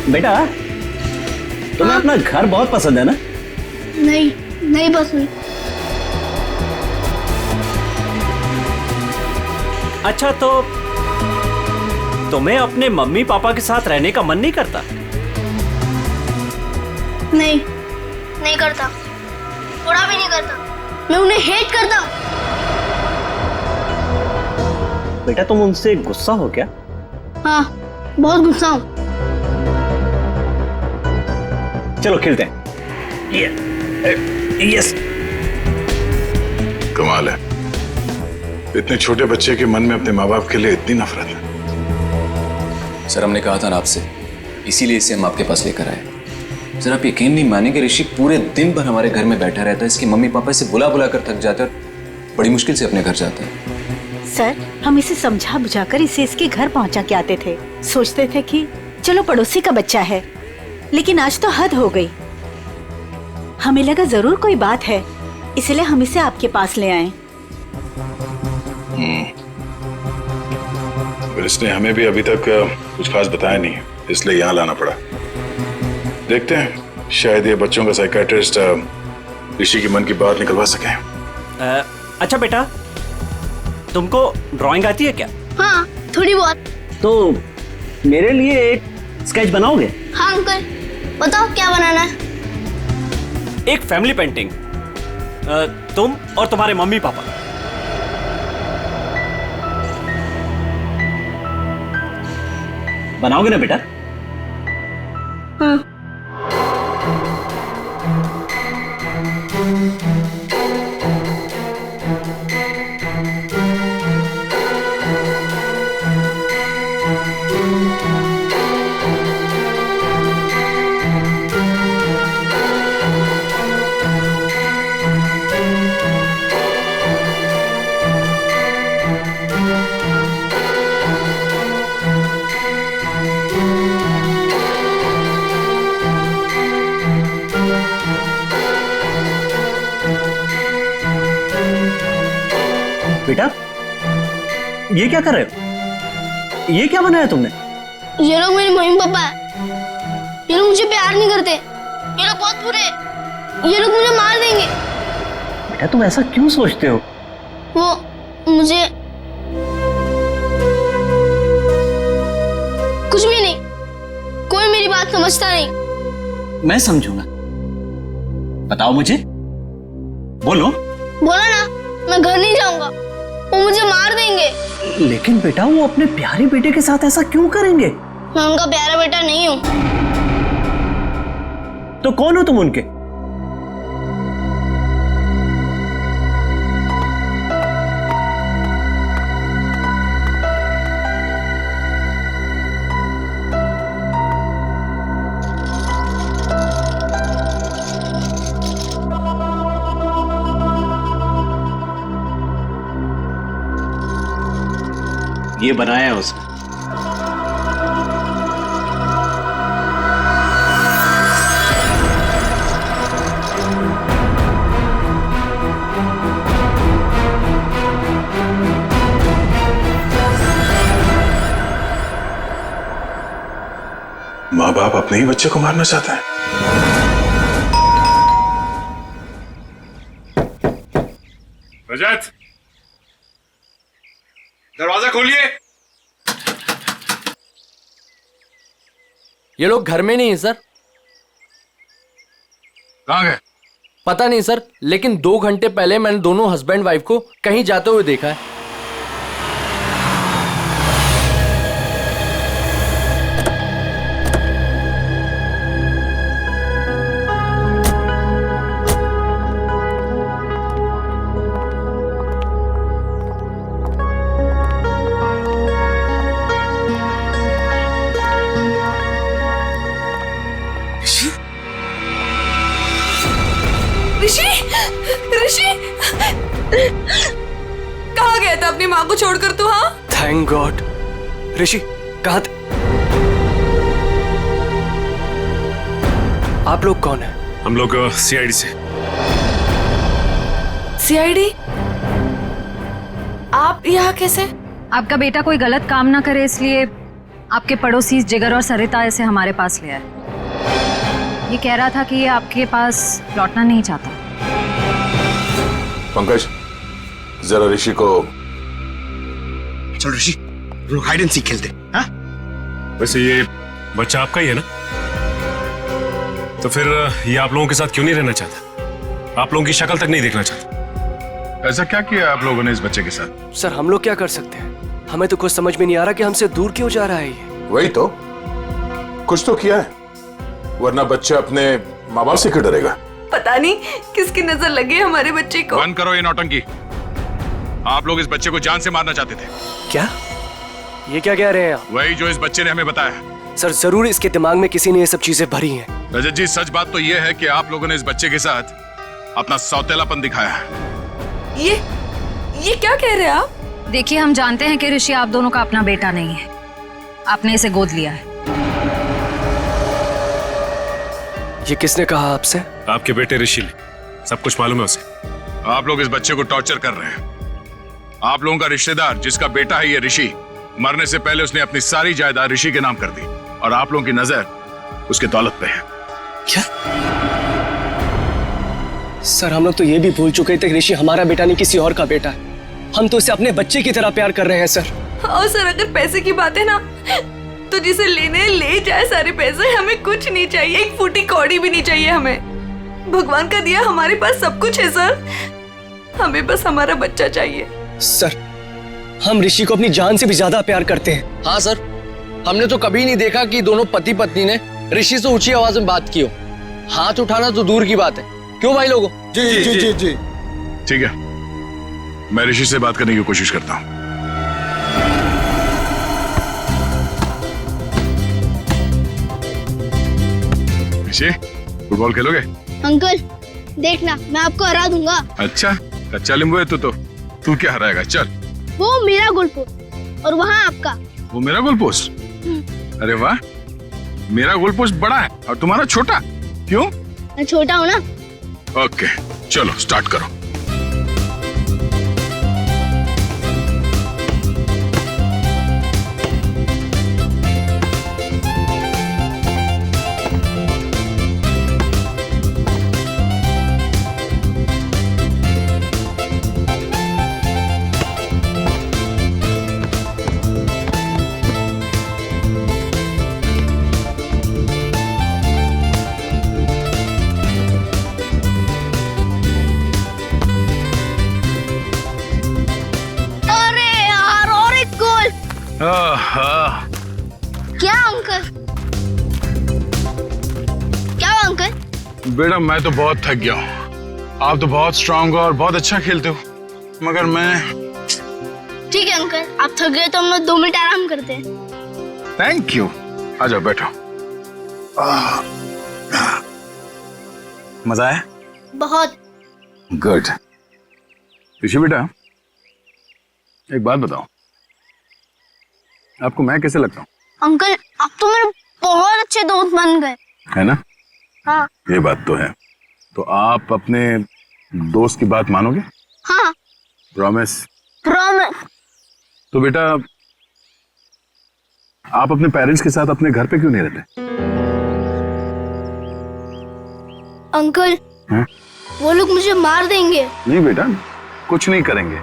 बेटा, तुम्हें अपना घर बहुत पसंद है ना? नहीं पसंद। अच्छा, तो तुम्हें अपने मम्मी पापा के साथ रहने का मन नहीं करता? नहीं करता, थोड़ा भी नहीं करता। मैं उन्हें हेट करता हूँ। बेटा, तुम उनसे गुस्सा हो क्या? हाँ, बहुत गुस्सा हूँ। चलो खेलते हैं। यस। कमाल है, इतने छोटे बच्चे के मन में अपने माँ बाप के लिए इतनी नफरत है। सर, हमने कहा था ना आपसे, इसीलिए इसे हम आपके पास लेकर आए। सर, आप यकीन नहीं मानेंगे, ऋषि पूरे दिन भर हमारे घर में बैठा रहता है। इसकी मम्मी पापा इसे बुला बुला कर थक जाते हैं और बड़ी मुश्किल से अपने घर जाता है। सर, हम इसे समझा बुझाकर इसे इसके घर पहुंचा के आते थे। सोचते थे कि चलो पड़ोसी का बच्चा है, लेकिन आज तो हद हो गई। हमें लगा जरूर कोई बात है, इसलिए हम इसे आपके पास ले आए। इसने हमें भी अभी तक कुछ खास बताया नहीं, इसलिए यहाँ लाना पड़ा। देखते हैं, शायद ये बच्चों का साइकियाट्रिस्ट ऋषि की मन की बात निकलवा सके। अच्छा बेटा, तुमको ड्राइंग आती है क्या? हाँ, थोड़ी बहुत। तो मेरे लिए एक स्केच बनाओगे? हाँ अंकल, बताओ क्या बनाना है। एक फैमिली पेंटिंग, तुम और तुम्हारे मम्मी पापा। बनाओगे ना बेटा? हाँ। बेटा, ये क्या कर रहे हो? ये क्या बनाया तुमने? ये लोग मेरे मम्मी पापा है। ये लोग मुझे प्यार नहीं करते। ये लोग बहुत बुरे हैं। ये लोग मुझे मार देंगे। बेटा तुम ऐसा क्यों सोचते हो? वो मुझे कुछ भी नहीं, कोई मेरी बात समझता नहीं। मैं समझूंगा। बताओ मुझे, बोलो। बोला ना, मैं घर नहीं जाऊंगा, वो मुझे मार देंगे। लेकिन बेटा वो अपने प्यारे बेटे के साथ ऐसा क्यों करेंगे? मैं उनका प्यारा बेटा नहीं हूँ। तो कौन हो तुम उनके? ये बनाया है उसने। माँ बाप अपने ही बच्चे को मारना चाहते हैं। रजत, दरवाजा खोलिए। ये लोग घर में नहीं है सर। कहाँ गए? पता नहीं सर, लेकिन 2 घंटे पहले मैंने दोनों हस्बैंड वाइफ को कहीं जाते हुए देखा है। ऋषि, ऋषि, कहाँ गया था अपनी माँ को छोड़कर तू? हाँ, थैंक गॉड। ऋषि कहाँ थे? आप लोग कौन हैं? हम लोग सीआईडी से। सीआईडी? आप यहाँ कैसे? आपका बेटा कोई गलत काम ना करे इसलिए आपके पड़ोसी जिगर और सरिता इसे हमारे पास ले आए। ये कह रहा था कि ये आपके पास लौटना नहीं चाहता। पंकज, जरा ऋषि को। चलो ऋषि, हाइड एंड सीक खेलते। हाँ? वैसे ये बच्चा आपका ही है ना? तो फिर ये आप लोगों के साथ क्यों नहीं रहना चाहता? आप लोगों की शक्ल तक नहीं देखना चाहता? ऐसा क्या किया आप लोगों ने इस बच्चे के साथ? सर हम लोग क्या कर सकते हैं? हमें तो कुछ समझ में नहीं आ रहा कि हमसे दूर क्यों जा रहा है ये। वही तो, कुछ तो किया है, वरना बच्चा अपने माँ बाप से क्यों डरेगा? पता नहीं किसकी नजर लगी हमारे बच्चे को। बंद करो ये नौटंकी। आप लोग इस बच्चे को जान से मारना चाहते थे। क्या? ये क्या कह रहे हैं आप? वही जो इस बच्चे ने हमें बताया। सर जरूर इसके दिमाग में किसी ने ये सब चीजें भरी हैं। रजत जी, सच बात तो ये है कि आप लोगों ने इस बच्चे के साथ अपना सौतेलापन दिखाया है। ये क्या कह रहे हैं आप? देखिए, हम जानते हैं कि ऋषि आप दोनों का अपना बेटा नहीं है। आपने इसे गोद लिया है। ये किसने कहा आपसे? आपके बेटे ऋषि ने, सब कुछ मालूम है उसे। आप लोग इस बच्चे को टॉर्चर कर रहे हैं। आप लोगों का रिश्तेदार जिसका बेटा है ये ऋषि, मरने से पहले उसने अपनी सारी जायदाद ऋषि के नाम कर दी और आप लोगों की नजर उसके दौलत पे है। क्या? सर हम लोग तो ये भी भूल चुके थे कि ऋषि हमारा बेटा नहीं किसी और का बेटा है। हम तो इसे अपने बच्चे की तरह प्यार कर रहे हैं सर। और सर अगर पैसे की बात है ना, तो जिसे लेने ले जाए सारे पैसे, हमें कुछ नहीं चाहिए, एक फूटी कौड़ी भी नहीं चाहिए हमें। भगवान का दिया हमारे पास सब कुछ है सर, हमें बस हमारा बच्चा चाहिए। सर, हम ऋषि को अपनी जान से भी ज्यादा प्यार करते हैं। हाँ सर, हमने तो कभी नहीं देखा कि दोनों पति पत्नी ने ऋषि से ऊंची आवाज में बात की हो। हाथ उठाना तो दूर की बात है, क्यों भाई लोगों? जी जी जी जी। ठीक है, मैं ऋषि से बात करने की कोशिश करता हूँ। ऋषि, फुटबॉल खेलोगे? अंकल देखना, मैं आपको हरा दूंगा। अच्छा, कच्चा नींबू है तू क्या हराएगा? चल। वो मेरा गोल पोस्ट और वहाँ आपका। वो मेरा गोल पोस्ट? अरे वाह, मेरा गोल पोस्ट बड़ा है और तुम्हारा छोटा, क्यों? मैं छोटा हूँ ना। ओके, चलो स्टार्ट करो। क्या अंकल? क्या हुआ अंकल? बेटा, मैं तो बहुत थक गया हूँ। आप तो बहुत स्ट्रांग हो और बहुत अच्छा खेलते हो, मगर मैं। ठीक है अंकल, आप थक गए तो हम लोग 2 मिनट आराम करते हैं। Thank you. आ जाओ, बैठो। मजा आया? बहुत। गुड। ऋषि बेटा, एक बात बताओ, आपको मैं कैसे लगता हूँ? अंकल, आप तो मेरे बहुत अच्छे दोस्त बन गए। है ना? हाँ। ये बात तो है। तो आप अपने दोस्त की बात मानोगे? हाँ। प्रॉमिस? प्रॉमिस। तो बेटा, आप अपने पेरेंट्स के साथ अपने घर पे क्यों नहीं रहते? अंकल, हाँ? वो लोग मुझे मार देंगे। नहीं बेटा, कुछ नहीं करेंगे,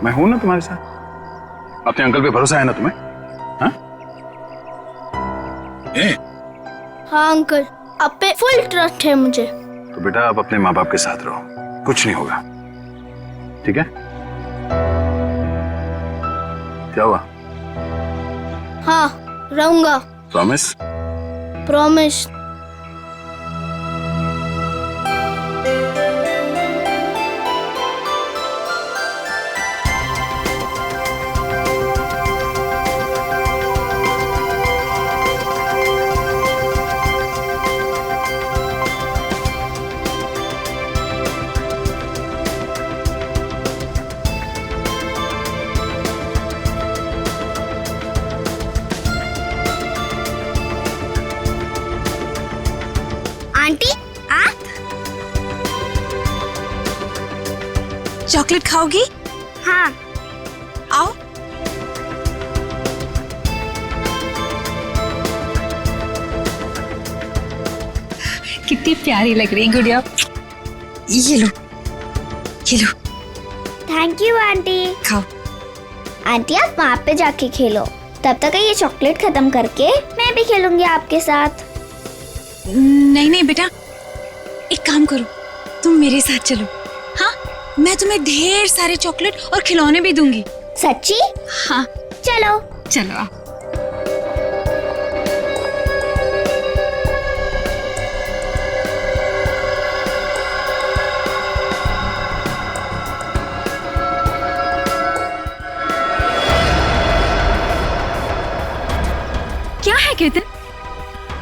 मैं हूं ना तुम्हारे साथ। अपने अंकल पे भरोसा है ना तुम्हें? हाँ? हाँ अंकल, आप पे फुल ट्रस्ट है मुझे। तो बेटा, आप अपने माँ बाप के साथ रहो, कुछ नहीं होगा, ठीक है? क्या हुआ? हाँ, रहूंगा। प्रॉमिस? प्रॉमिस। आंटी, आप चॉकलेट खाओगी? हाँ। आओ। कितनी प्यारी लग रही है गुड़िया। ये लो, ये लो। Thank you aunty. खाओ। आंटी, आप वहाँ पे जाके खेलो, तब तक ये चॉकलेट खत्म करके मैं भी खेलूंगी आपके साथ। नहीं नहीं बेटा, एक काम करो, तुम मेरे साथ चलो। हाँ, मैं तुम्हें ढेर सारे चॉकलेट और खिलौने भी दूंगी। सच्ची? हाँ। चलो। चलो आओ। क्या है केतन?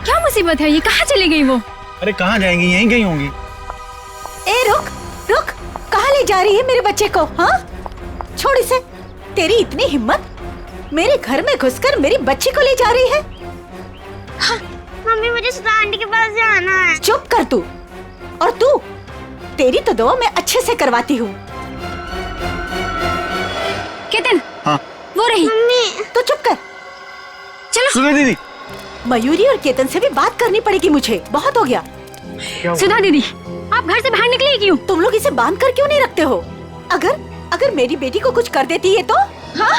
क्या मुसीबत है? ये कहाँ चली गई वो? अरे कहाँ जाएंगी, यहीं गई होंगी। ए रुक रुक, कहाँ ले जा रही है मेरे बच्चे को? हाँ, छोड़ इसे। तेरी इतनी हिम्मत, मेरे घर में घुसकर मेरी बच्ची को ले जा रही है? हाँ। मम्मी, मुझे सुधा आंटी के पास जाना है। चुप कर तू। और तू, तेरी तो दवा मैं अच्छे से करवाती हूँ। केतन। हाँ। वो रही। मम्मी, तो चुप कर। चलो। सुधा दीदी। मयूरी और केतन से भी बात करनी पड़ेगी मुझे, बहुत हो गया। सुधा दीदी, आप घर से बाहर निकली क्यों? तुम लोग इसे बांध कर क्यों नहीं रखते हो? अगर मेरी बेटी को कुछ कर देती है तो? हाँ,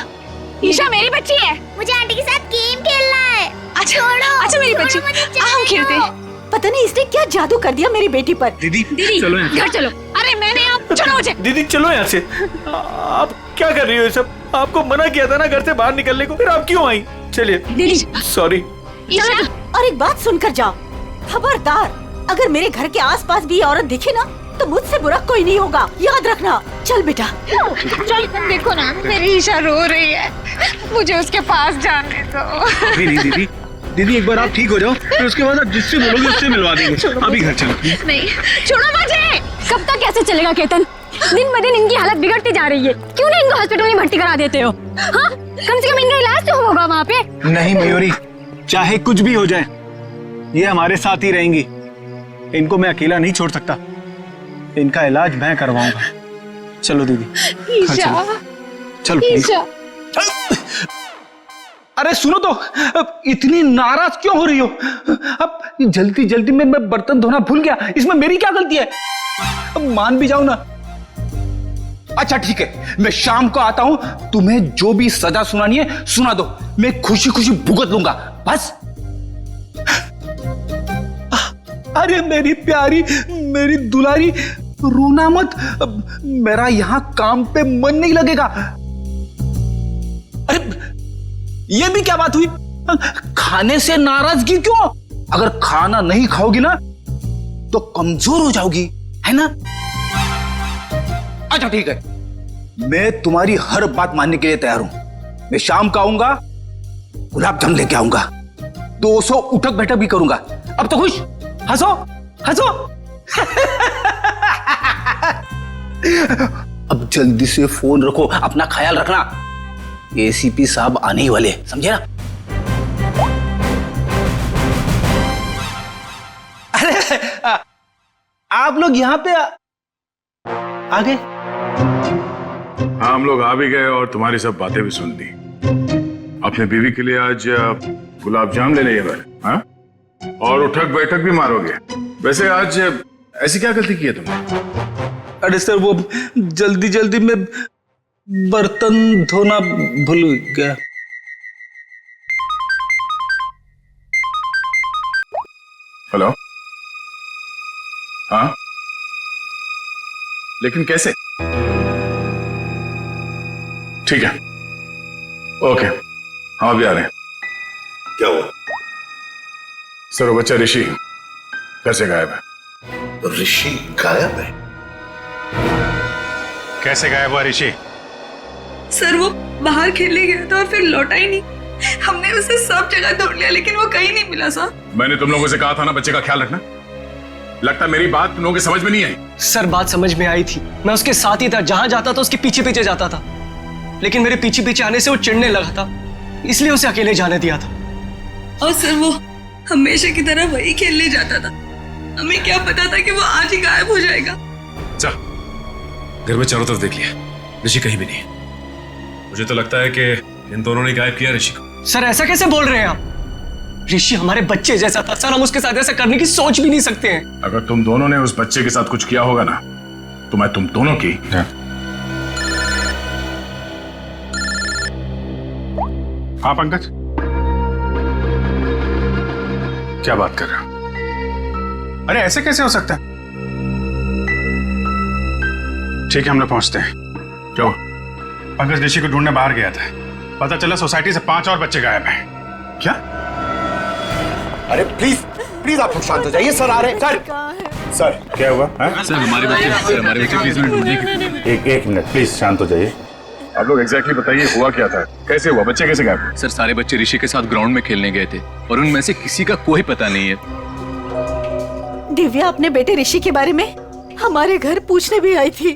ईशा मेरी बच्ची है। मुझे आंटी के साथ गेम खेलना है। अच्छा, अच्छा मेरी बच्ची, हम खेलते हैं। पता नहीं इसने क्या जादू कर दिया मेरी बेटी पर। दीदी चलो घर चलो। अरे मैंने आप छोड़ो मुझे। दीदी चलो यहाँ से। आप क्या कर रही हो ये सब? आपको मना किया था ना घर से बाहर निकलने को, फिर आप क्यों आई? चलिए सॉरी। और एक बात सुनकर जाओ, खबरदार अगर मेरे घर के आसपास भी औरत दिखे ना तो मुझसे बुरा कोई नहीं होगा, याद रखना। चल बेटा चल। देखो ना मेरी ईशा रो रही है, मुझे उसके पास जाने दो। अभी नहीं दीदी, दीदी एक बार आप ठीक हो जाओ, फिर उसके बाद आप जिससे बोलोगे उससे मिलवा देंगे। अभी घर चलो। नहीं छोड़ो मुझे। कब तक कैसे चलेगा केतन? दिन ब दिन इनकी हालत बिगड़ती जा रही है। क्यों नहीं इनको हॉस्पिटल में भर्ती करा देते हो? हाँ, कम से कम इनका इलाज तो होगा वहाँ पे। नहीं मयूरी, चाहे कुछ भी हो जाए ये हमारे साथ ही रहेंगी। इनको मैं अकेला नहीं छोड़ सकता, इनका इलाज मैं करवाऊंगा। चलो दीदी ईशा, चलो प्लीज। अरे सुनो तो, इतनी नाराज क्यों हो रही हो? अब जल्दी जल्दी में मैं बर्तन धोना भूल गया, इसमें मेरी क्या गलती है? अब मान भी जाओ ना। अच्छा ठीक है, मैं शाम को आता हूं, तुम्हें जो भी सजा सुनानी है सुना दो, मैं खुशी खुशी भुगत लूंगा बस। अरे मेरी प्यारी, मेरी दुलारी, रोना मत, मेरा यहां काम पे मन नहीं लगेगा। अरे ये भी क्या बात हुई? खाने से नाराजगी क्यों? अगर खाना नहीं खाओगी ना तो कमजोर हो जाओगी, है ना? अच्छा ठीक है, मैं तुम्हारी हर बात मानने के लिए तैयार हूं। मैं शाम को आऊंगा, गुलाब जामुन लेके आऊंगा, 200 उठक बैठक भी करूंगा। अब तो खुश? हंसो हंसो। अब जल्दी से फोन रखो, अपना ख्याल रखना, एसीपी साहब आने ही वाले, समझे ना? अरे आप लोग यहाँ पे आ गए? हाँ हम लोग आ भी गए और तुम्हारी सब बातें भी सुन ली। अपने बीवी के लिए आज गुलाब जाम लेने गए, हाँ? और उठक बैठक भी मारोगे। वैसे आज ऐसी क्या गलती की है तुमने? अरे सर वो जल्दी जल्दी में बर्तन धोना भूल गया। हेलो, हाँ लेकिन कैसे? ठीक है, ओके, हम अभी आ रहे हैं। क्या हुआ? सर वो बच्चा ऋषि घर से गायब है। ऋषि गायब है? कैसे गायब हुआ ऋषि? सर वो बाहर खेलने गया था और फिर लौटा ही नहीं। हमने उसे सब जगह ढूंढ लिया लेकिन वो कहीं नहीं मिला सर। मैंने तुम लोगों से कहा था ना बच्चे का ख्याल रखना। लगता मेरी बात तुम लोगों के समझ में नहीं आई। सर बात समझ में आई थी, मैं उसके साथ ही था, जहां जाता था उसके पीछे पीछे जाता था, लेकिन मेरे पीछे पीछे आने से वो चिढ़ने लगा था, इसलिए उसे अकेले जाने दिया था। और सर वो हमेशा की तरह वही खेलने जाता था, हमें क्या पता था कि वो आज ही गायब हो जाएगा। जा, घर में चारों तरफ देख लिया, ऋषि कहीं भी नहीं। मुझे तो लगता है कि इन दोनों ने गायब किया ऋषि को। सर ऐसा कैसे बोल रहे हैं आप? ऋषि हमारे बच्चे जैसा था सर, हम उसके साथ ऐसा करने की सोच भी नहीं सकते हैं। अगर तुम दोनों ने उस बच्चे के साथ कुछ किया होगा ना तो मैं तुम दोनों की। हाँ पंकज, क्या बात कर रहे हो? अरे ऐसे कैसे हो सकता है? ठीक है हम लोग पहुंचते हैं। क्यों? पंकज ऋषि को ढूंढने बाहर गया था, पता चला सोसाइटी से 5 और बच्चे गायब हैं। क्या? अरे प्लीज प्लीज आप लोग शांत हो जाइए, सर आ रहे हैं। सर क्या हुआ? सर हमारे बच्चे प्लीज ढूंढिए। एक मिनट प्लीज शांत हो जाइए। आप लोग एग्जैक्टली बताइए हुआ क्या था, कैसे हुआ, बच्चे कैसे गायब? सर सारे बच्चे ऋषि के साथ ग्राउंड में खेलने गए थे और उनमें से किसी का कोई पता नहीं है। दिव्या अपने बेटे ऋषि के बारे में हमारे घर पूछने भी आई थी,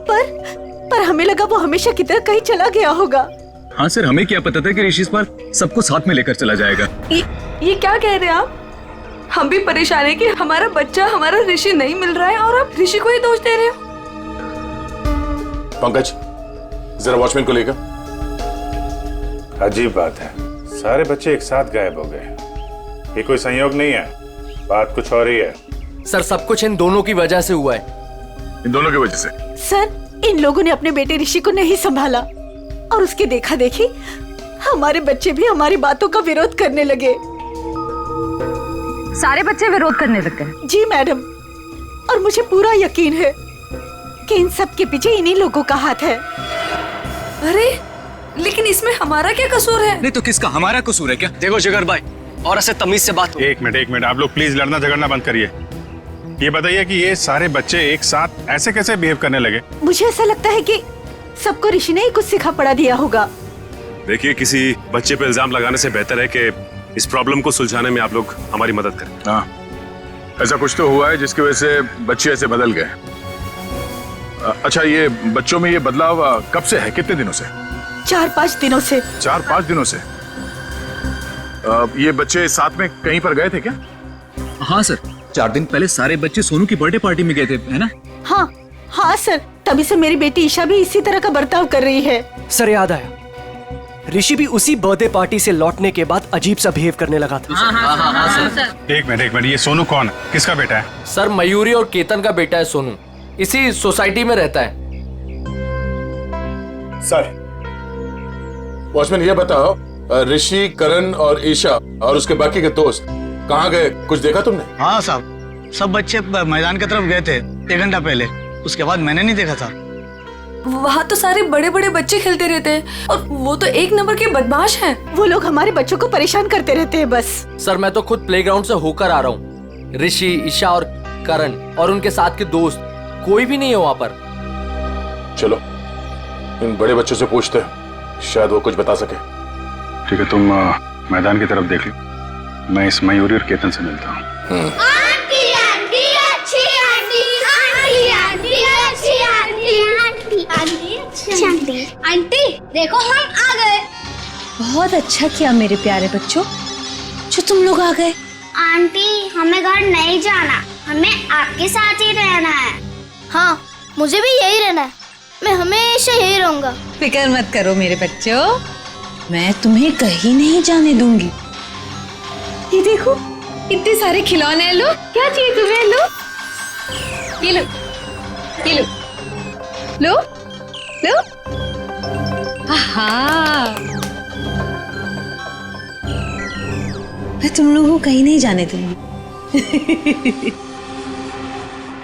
पर हमें लगा वो हमेशा की तरह कहीं चला गया होगा। हाँ सर, हमें क्या पता था कि ऋषि इस बार सबको साथ में लेकर चला जाएगा। ये क्या कह रहे हैं आप? हम भी परेशान हैं कि हमारा बच्चा, हमारा ऋषि नहीं मिल रहा है और आप ऋषि को ही दोष दे रहे हो। पंकज जरा वॉचमैन को लेकर। अजीब बात है, सारे बच्चे एक साथ गायब हो गए। ये कोई संयोग नहीं है, बात कुछ और ही है। सर सब कुछ इन दोनों की वजह से हुआ है। इन दोनों की वजह से? सर इन लोगों ने अपने बेटे ऋषि को नहीं संभाला और उसकी देखा देखी हमारे बच्चे भी हमारी बातों का विरोध करने लगे। सारे बच्चे विरोध करने लग गए। जी मैडम, और मुझे पूरा यकीन है कि इन सब के पीछे इन्हीं लोगों का हाथ है। अरे लेकिन इसमें हमारा क्या कसूर है? नहीं तो किसका हमारा कसूर है क्या? देखो जिगर भाई, और ऐसे तमीज से बात हो। एक मिनट, आप लोग प्लीज लड़ना झगड़ना बंद करिए। ये बताइए कि ये सारे बच्चे एक साथ ऐसे कैसे बिहेव करने लगे? मुझे ऐसा लगता है कि सबको ऋषि ने ही कुछ सिखा पड़ा दिया होगा। देखिए, किसी बच्चे पे इल्जाम लगाने से बेहतर है कि इस प्रॉब्लम को सुलझाने में आप लोग हमारी मदद करें। हाँ, ऐसा कुछ तो हुआ है जिसकी वजह से बच्चे ऐसे बदल गए। अच्छा, ये बच्चों में ये बदलाव कब से है, कितने दिनों से? 4-5 दिनों से। 4-5 दिनों से? ये बच्चे साथ में कहीं पर गए थे क्या? हाँ सर, 4 दिन पहले सारे बच्चे सोनू की बर्थडे पार्टी में गए थे, है ना? हाँ हाँ सर, तभी से मेरी बेटी ईशा भी इसी तरह का बर्ताव कर रही है। सर याद आया, ऋषि भी उसी बर्थडे पार्टी से लौटने के बाद अजीब सा बिहेव करने लगा था। एक मिनट, ये सोनू कौन है, किसका बेटा है? सर मयूरी और केतन का बेटा है सोनू, इसी सोसाइटी में रहता है। सर, वॉचमैन ये बताओ, ऋषि, करण और ईशा और उसके बाकी के दोस्त कहाँ गए, कुछ देखा तुमने? हाँ साहब, सब बच्चे मैदान की तरफ गए थे 1 घंटा पहले, उसके बाद मैंने नहीं देखा था। वहाँ तो सारे बड़े बड़े बच्चे खेलते रहते हैं और वो तो एक नंबर के बदमाश हैं। वो लोग हमारे बच्चों को परेशान करते रहते हैं बस। सर मैं तो खुद प्लेग्राउंड से होकर आ रहा हूँ। ऋषि, ईशा और करण और उनके साथ के दोस्त कोई भी नहीं है वहाँ पर। चलो इन बड़े बच्चों से पूछते हैं, शायद वो कुछ बता सके। ठीक है, तुम मैदान की तरफ देख लो, मैं इस मयूरी और केतन से मिलता हूँ। आंटी आंटी अच्छी आंटी, आंटी आंटी अच्छी आंटी, आंटी आंटी अच्छी आंटी। आंटी देखो हम आ गए। बहुत अच्छा किया मेरे प्यारे बच्चों जो तुम लोग आ गए। आंटी हमें घर नहीं जाना, हमें आपके साथ ही रहना है। हाँ मुझे भी यही रहना है, मैं हमेशा यही रहूंगा। फिक्र मत करो मेरे बच्चों, मैं तुम्हें कहीं नहीं जाने दूंगी। ये देखो इतने सारे खिलौने हैं, लो क्या चाहिए तुम्हें, लो ये लो, ये लो, लो लो। हाँ मैं तुम लोगों को कहीं नहीं जाने दूंगी।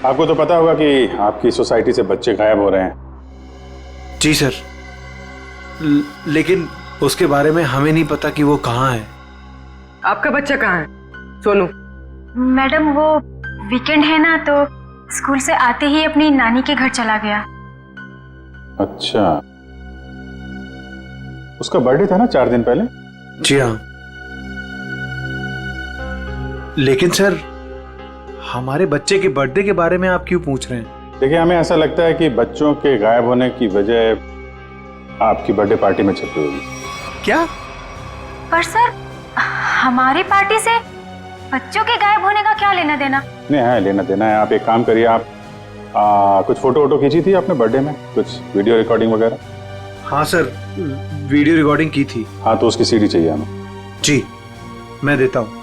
आपको तो पता होगा कि आपकी सोसाइटी से बच्चे गायब हो रहे हैं। जी सर, लेकिन उसके बारे में हमें नहीं पता कि वो कहाँ है। आपका बच्चा कहाँ है सोनू? मैडम वो वीकेंड है ना, तो स्कूल से आते ही अपनी नानी के घर चला गया। अच्छा, उसका बर्थडे था ना 4 दिन पहले? जी हाँ, लेकिन सर हमारे बच्चे के बर्थडे के बारे में आप क्यों पूछ रहे हैं? देखिए, हमें ऐसा लगता है कि बच्चों के गायब होने की वजह आपकी बर्थडे पार्टी में छिपी हुई। क्या? पर सर हमारी पार्टी से बच्चों के गायब होने का क्या लेना देना? नहीं है, लेना देना है। आप एक काम करिए, आप कुछ फोटो खींची थी आपने बर्थडे में, कुछ वीडियो रिकॉर्डिंग वगैरह? हाँ सर, वीडियो रिकॉर्डिंग की थी। हाँ तो उसकी सीडी चाहिए हमें। जी मैं देता हूँ।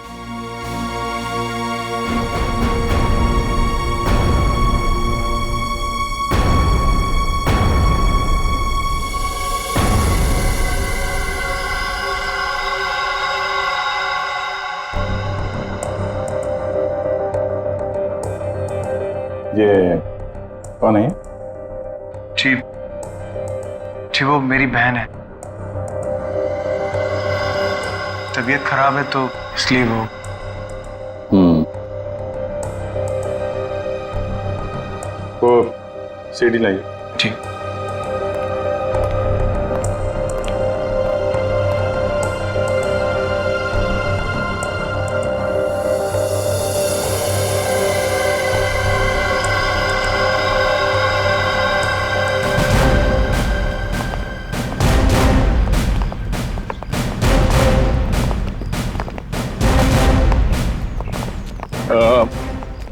ये कौन है? जी वो मेरी बहन है, तबीयत खराब है तो इसलिए वो। सीडी लाइए। ठीक।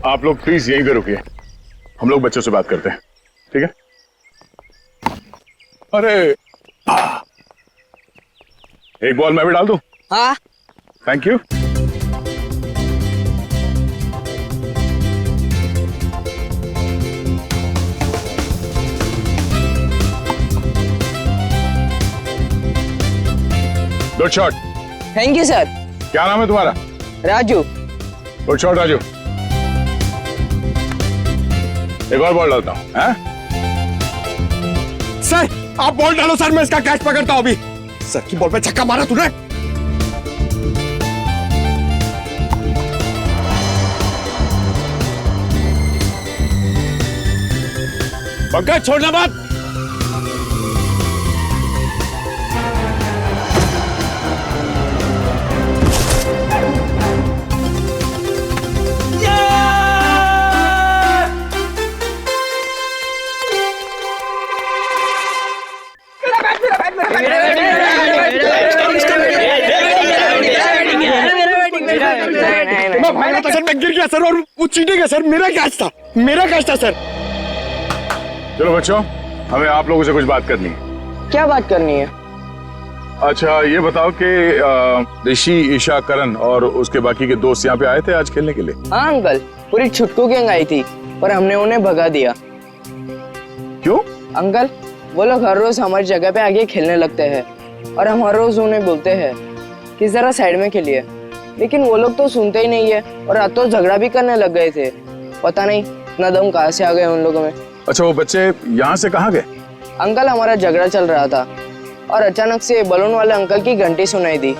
आप लोग प्लीज यहीं पे रुकिए, हम लोग बच्चों से बात करते हैं, ठीक है? अरे एक बॉल मैं भी डाल दूं? हाँ। Thank you. Good shot. Thank you sir. क्या नाम है तुम्हारा? राजू। वो छोड़ राजू, एक और बॉल डालता हूं। हैं? सर आप बॉल डालो सर, मैं इसका कैच पकड़ता हूं अभी। सर की बॉल पे छक्का मारा तूने। पंकज छोड़ना मत। सर मैं गिर गया सर, और वो चीटिंग है सर, मेरा कैच था, मेरा कैच था सर। चलो बच्चों, हमें आप लोगों से कुछ बात करनी है। क्या बात करनी है? अच्छा ये बताओ कि ऋषि, ईशा, करण और उसके बाकी के दोस्त यहाँ पे आए थे आज खेलने के लिए? हाँ अंकल, पूरी छुटकू गैंग आई थी पर हमने उन्हें भगा दिया। क्यों? अंकल वो लोग हर रोज हमारी जगह पे आगे खेलने लगते हैं और हम हर रोज उन्हें बोलते हैं कि जरा साइड में खेलिए, लेकिन वो लोग तो सुनते ही नहीं है और रात तो झगड़ा भी करने लग गए थे। पता नहीं इतना दम कहाँ से आ गए उन लोगों में। अच्छा वो बच्चे यहाँ से कहाँ गए? अंकल हमारा झगड़ा चल रहा था और अचानक से बलून वाले अंकल की घंटी सुनाई दी,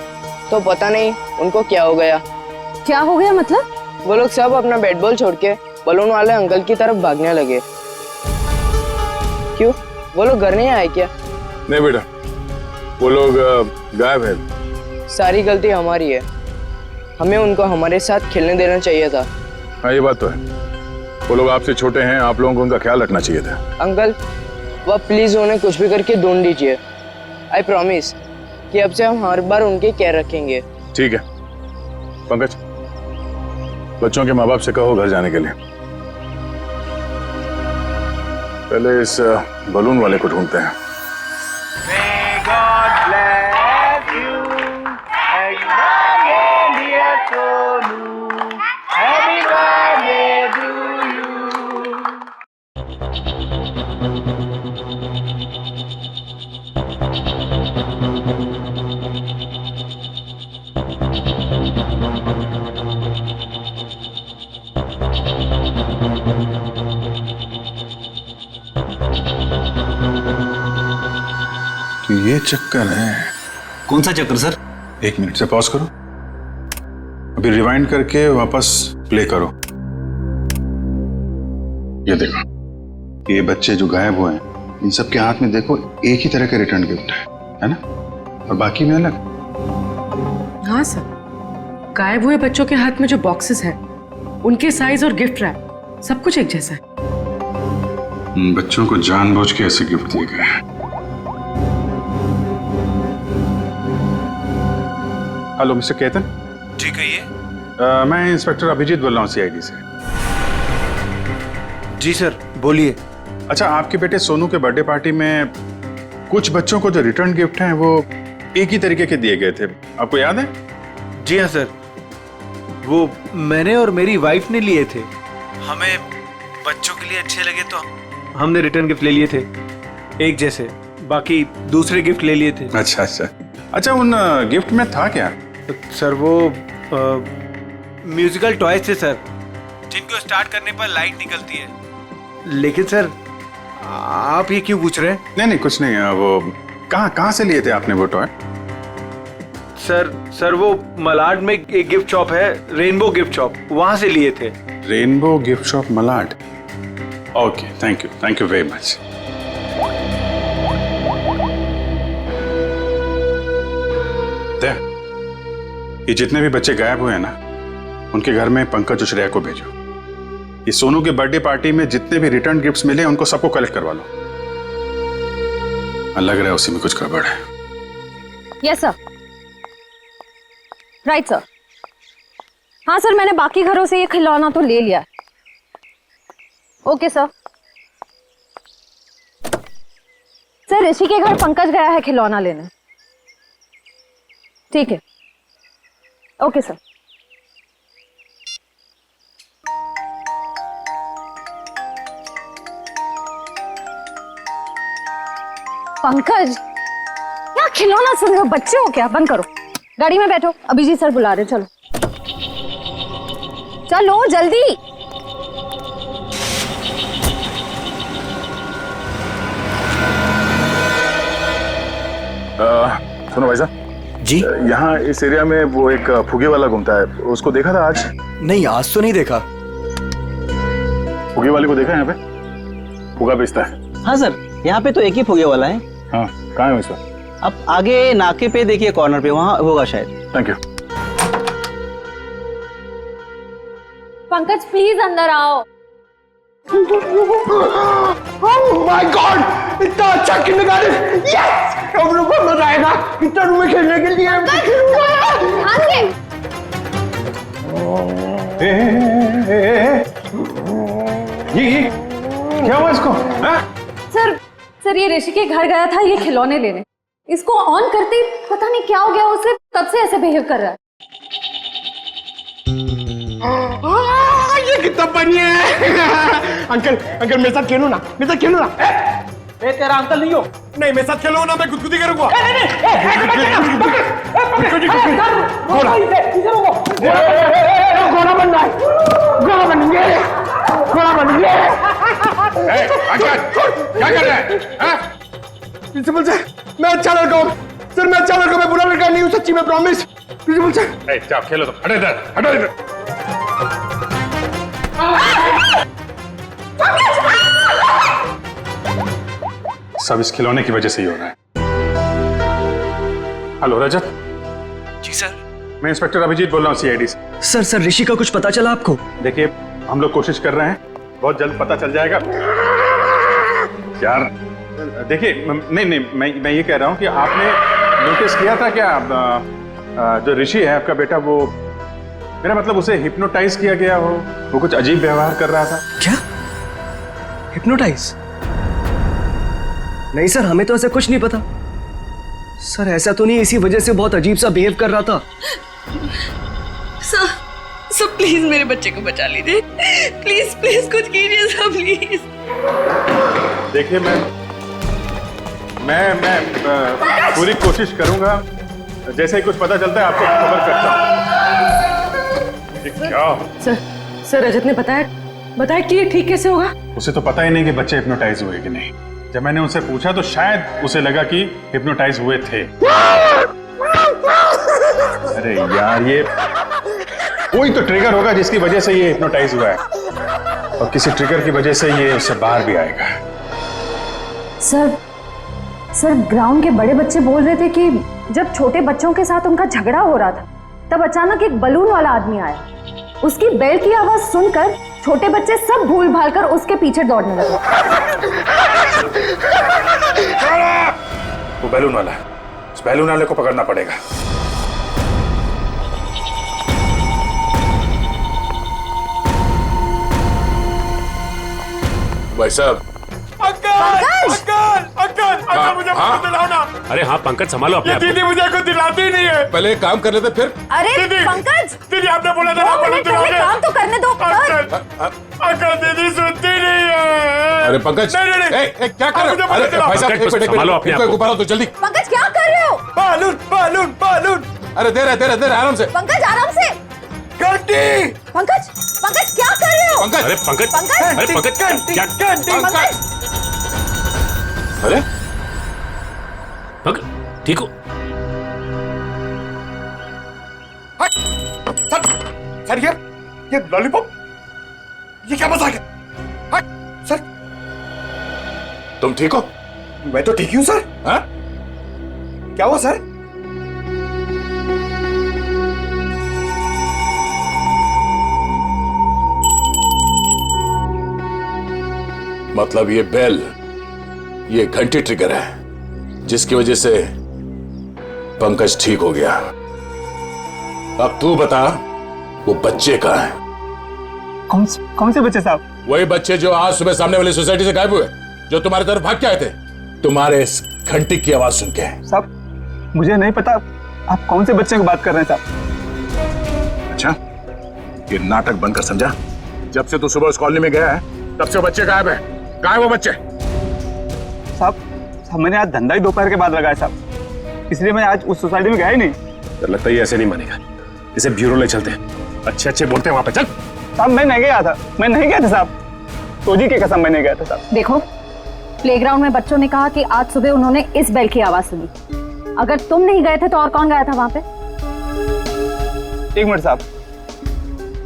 तो पता नहीं उनको क्या हो गया। क्या हो गया मतलब? वो लोग सब अपना बैट बॉल छोड़ के बलून वाले अंकल की तरफ भागने लगे। क्यों, वो लोग घर नहीं आए क्या? नहीं बेटा, वो लोग गायब है। सारी गलती हमारी है, हमें उनको हमारे साथ खेलने देना चाहिए था। हाँ ये बात तो है, वो लोग आपसे छोटे हैं, आप लोगों को उनका ख्याल रखना चाहिए था। अंकल वह प्लीज उन्हें कुछ भी करके ढूंढ लीजिए। आई प्रॉमिस कि अब से हम हर बार उनकी केयर रखेंगे। ठीक है पंकज, बच्चों के माँ बाप से कहो घर जाने के लिए। पहले इस बलून वाले को ढूंढते हैं। तो ये चक्कर है। कौन सा चक्कर सर? एक मिनट से पॉज करो, अभी रिवाइंड करके वापस प्ले करो। ये देखो, ये बच्चे जो गायब हुए हैं, इन सब के हाथ में देखो एक ही तरह का रिटर्न गिफ्ट है ना? और बाकी में अलग। हाँ सर, गायब हुए बच्चों के हाथ में जो बॉक्सेस हैं, उनके साइज और गिफ्ट रैप सब कुछ एक जैसा है। बच्चों को जानबूझ के ऐसे गिफ्ट दिए गए हैं। Hello mister Ketan. जी कहिए। मैं इंस्पेक्टर अभिजीत बोल रहा हूँ सीआईडी से। जी सर बोलिए। अच्छा आपके बेटे सोनू के बर्थडे पार्टी में कुछ बच्चों को जो रिटर्न गिफ्ट हैं वो एक ही तरीके के दिए गए थे, आपको याद है? जी हाँ सर, वो मैंने और मेरी वाइफ ने लिए थे। हमें बच्चों के लिए अच्छे लगे तो हमने रिटर्न गिफ्ट ले लिए थे एक जैसे, बाकी दूसरे गिफ्ट ले लिए थे। अच्छा अच्छा अच्छा, उन गिफ्ट में था क्या? सर वो म्यूजिकल टॉयज थे सर, जिनको स्टार्ट करने पर लाइट निकलती है। लेकिन सर आप ये क्यों पूछ रहे हैं? नहीं कुछ नहीं, वो कहाँ से लिए थे आपने वो टॉय? सर वो मलाड में एक गिफ्ट शॉप है, रेनबो गिफ्ट शॉप, वहां से लिए थे। Rainbow gift shop Malad, okay thank you very much. ये जितने भी बच्चे गायब हुए हैं ना, उनके घर में पंकज और श्रेया को भेजो। ये सोनू के बर्थडे पार्टी में जितने भी रिटर्न गिफ्ट्स मिले उनको सबको कलेक्ट करवा लो। लग रहा है उसी में कुछ गड़बड़ है। Yes sir, right sir. हाँ सर, मैंने बाकी घरों से ये खिलौना तो ले लिया। Okay sir. सर ऋषि के घर पंकज गया है खिलौना लेने। ठीक है, ओके सर। पंकज, क्या खिलौना सुन रहे हो? बच्चे हो क्या? बंद करो, गाड़ी में बैठो, अभिजीत सर बुला रहे, चलो। चलो जल्दी। सुनो भाई साहब जी, यहाँ इस एरिया में वो एक फुगे वाला घूमता है, उसको देखा था आज? नहीं, आज तो नहीं देखा। फुगे वाले को देखा है यहाँ पे? फुगा बेचता है। हाँ सर, यहाँ पे तो एक ही फुगे वाला है। हाँ, कहाँ है इसका? अब आगे नाके पे देखिए, कॉर्नर पे, वहाँ होगा शायद। Thank you. पंकज प्लीज अंदर आओ। Oh my God! इतना अच्छा किंडरगार्टन! Yes! हम लोग को मजा आएगा इतना रूम में खेलने के लिए। ध्यान से। ये क्या हुआ इसको? सर ये ऋषि के घर गया था ये खिलौने लेने, इसको ऑन करते ही पता नहीं क्या हो गया उसे, तब से ऐसे बिहेव कर रहा है। ये कितना बढ़िया है। अंकल मेरे साथ खेलो ना, मेरे साथ खेलो ना। मैं तेरा अंकल नहीं हो। नहीं, मेरे साथ खेलो ना, मैं गुदगुदी करूंगा। घोड़ा बनना है, घोड़ा बनेंगे, घोड़ा बनेंगे। क्या कर रहे हैं? प्रिंसिपल सर, मैं अच्छा लड़का हूँ सर, मैं अच्छा लड़का, मैं बुरा लड़का नहीं हूँ, सच्ची में प्रॉमिस। प्रिंसिपल सर जाओ खेलो, तो हटो इधर, हटो इधर। सब इस खिलौने की वजह से ही हो रहा है। हेलो रजत। जी सर। मैं इंस्पेक्टर अभिजीत बोल रहा हूँ सीआईडी से। सर ऋषि का कुछ पता चला आपको? देखिए, हम लोग कोशिश कर रहे हैं, बहुत जल्द पता चल जाएगा। यार देखिए, नहीं मैं ये कह रहा हूँ कि आपने नोटिस किया था क्या जो ऋषि है आपका बेटा, वो मेरा मतलब उसे हिप्नोटाइज किया गया हो, वो कुछ अजीब व्यवहार कर रहा था। क्या? हिप्नोटाइज? नहीं सर, हमें तो ऐसा कुछ नहीं पता। सर ऐसा तो नहीं, इसी वजह से बहुत अजीब सा बिहेव कर रहा था। सर प्लीज मेरे बच्चे को बचा लीजिए, प्लीज प्लीज कुछ कीजिए सर, प्लीज। देखिए मैं पूरी कोशिश करूंगा, जैसे ही कुछ पता चलता है आपको खबर करता हूं। क्या? सर रजत ने बताया कि ये ठीक कैसे होगा? उसे तो पता ही नहीं कि बच्चे हिप्नोटाइज हुए कि नहीं। जब मैंने उनसे पूछा तो शायद उसे लगा कि हिप्नोटाइज हुए थे। अरे यार, ये कोई तो ट्रिगर होगा जिसकी वजह से ये हिप्नोटाइज हुआ है, और किसी ट्रिगर की वजह से ये उससे बाहर भी आएगा। सर ग्राउंड के बड़े बच्चे बोल रहे थे कि जब छोटे बच्चों के साथ उनका झगड़ा हो रहा था, तब अचानक एक बलून वाला आदमी आया। उसकी बेल की आवाज सुनकर छोटे बच्चे सब भूल भाल कर उसके पीछे दौड़ने लगे। वो बैलून वाला है, उस बैलून वाले को पकड़ना पड़ेगा। भाई साहब। अंकल मुझे दिलाओ ना। अरे हाँ पंकज, संभालो अपने आप को। दीदी मुझे कुछ दिलाती नहीं है। पहले एक काम कर लेते फिर। अरे पंकज, दीदी आपने बोला था काम तो करने दो। अंकल दीदी सुनती नहीं है। अरे पंकज, क्या कर रहे हो? अरे भाई साहब, संभालो अपने आप को। गुब्बारा तो जल्दी। पंकज क्या कर रहे हो? बालून। अरे दे रहे आराम से। पंकज आराम से। घंटी। पंकज क्या कर रहे हो? पंकज, अरे पंकज क्या? अरे ठीक हो? सर ये लॉलीपॉप, ये क्या मजाक है? सर तुम ठीक हो? मैं तो ठीक हूँ सर। हाँ? क्या हुआ सर? मतलब ये बेल, ये घंटी ट्रिगर है जिसकी वजह से पंकज ठीक हो गया। अब तू बता, वो बच्चे कहाँ हैं? कौन से बच्चे साहब? वही बच्चे जो आज सुबह सामने वाली सोसाइटी से गायब हुए, जो तुम्हारी तरफ भाग के आए थे तुम्हारे इस घंटी की आवाज सुन के। साहब मुझे नहीं पता आप कौन से बच्चे की बात कर रहे हैं साहब। अच्छा, ये नाटक बंद कर, समझा? जब से तू सुबह उस कॉलोनी में गया है तब से बच्चे गायब है। कहाँ है वो बच्चे? साहब मैंने आज धंधा ही दोपहर के बाद लगाया साहब, इसलिए मैं आज उस सोसाइटी में गया ही नहीं। लगता है ये ऐसे नहीं मानेगा, इसे ब्यूरो ले चलते हैं। अच्छे बोलते हैं वहां पे, चल। साहब मैं नहीं गया था, मैं नहीं गया था साहब, रोजी की कसम मैं नहीं गया था साहब। देखो, प्लेग्राउंड में बच्चों ने कहा कि आज सुबह उन्होंने इस बेल की आवाज सुनी। अगर तुम नहीं गए थे तो और कौन गया था वहां पे? एक मिनट साहब,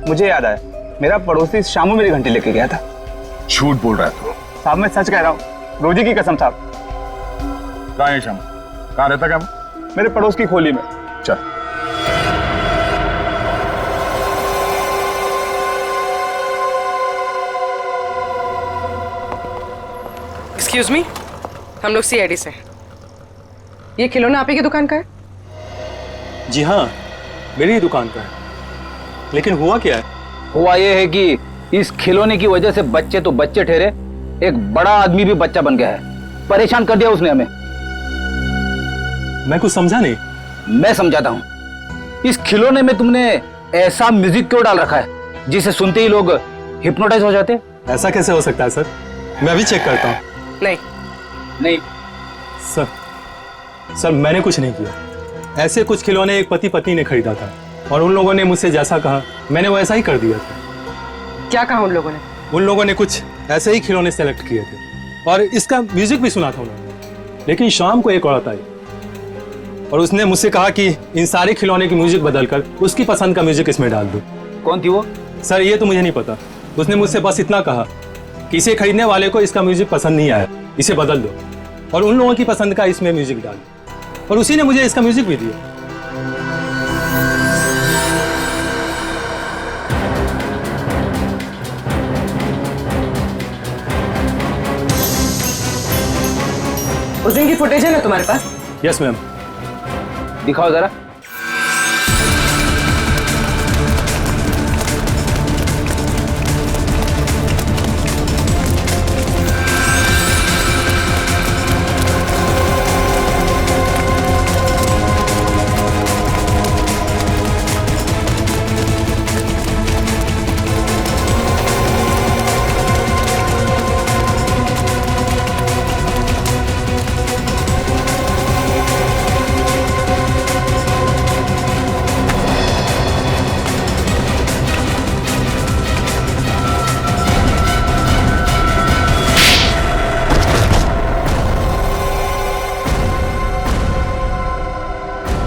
मुझे याद आया, मेरा पड़ोसी शामू मेरी घंटी लेके गया था। झूठ बोल रहा है तू? साहब मैं सच कह रहा हूँ, रोजी की कसम साहब। कहाँ है शामू? कहाँ रहता क्या? मेरे पड़ोस की खोली में। चल। एक्सक्यूज मी, हम लोग सीआईडी से हैं। ये खिलौना आप ही की दुकान का है? जी हाँ, मेरी ही दुकान का है। लेकिन हुआ क्या है? हुआ ये है कि इस खिलौने की वजह से बच्चे तो बच्चे ठहरे, एक बड़ा आदमी भी बच्चा बन गया है। परेशान कर दिया उसने हमें। मैं कुछ समझा नहीं। मैं समझाता हूँ। इस खिलौने में तुमने ऐसा म्यूजिक क्यों डाल रखा है जिसे सुनते ही लोग हिप्नोटाइज हो जाते हैं? ऐसा कैसे हो सकता है सर? मैं अभी चेक करता हूँ। नहीं सर मैंने कुछ नहीं किया। ऐसे कुछ खिलौने एक पति पत्नी ने खरीदा था और उन लोगों ने मुझसे जैसा कहा मैंने वैसा ही कर दिया था। क्या कहा उन लोगों ने? उन लोगों ने कुछ ऐसे ही खिलौने सेलेक्ट किए थे और इसका म्यूजिक भी सुना था उन्होंने। लेकिन शाम को एक औरत आई और उसने मुझसे कहा कि इन सारे खिलौने की म्यूजिक बदलकर उसकी पसंद का म्यूजिक इसमें डाल दो। कौन थी वो? सर ये तो मुझे नहीं पता। उसने मुझसे बस इतना कहा कि इसे खरीदने वाले को इसका म्यूजिक पसंद नहीं आया, इसे बदल दो और उन लोगों की पसंद का इसमें म्यूजिक डाल दो। और उसी ने मुझे इसका म्यूजिक भी दिया। उस दिन की फुटेज है ना तुम्हारे पास? Yes ma'am. दिखाओ जरा।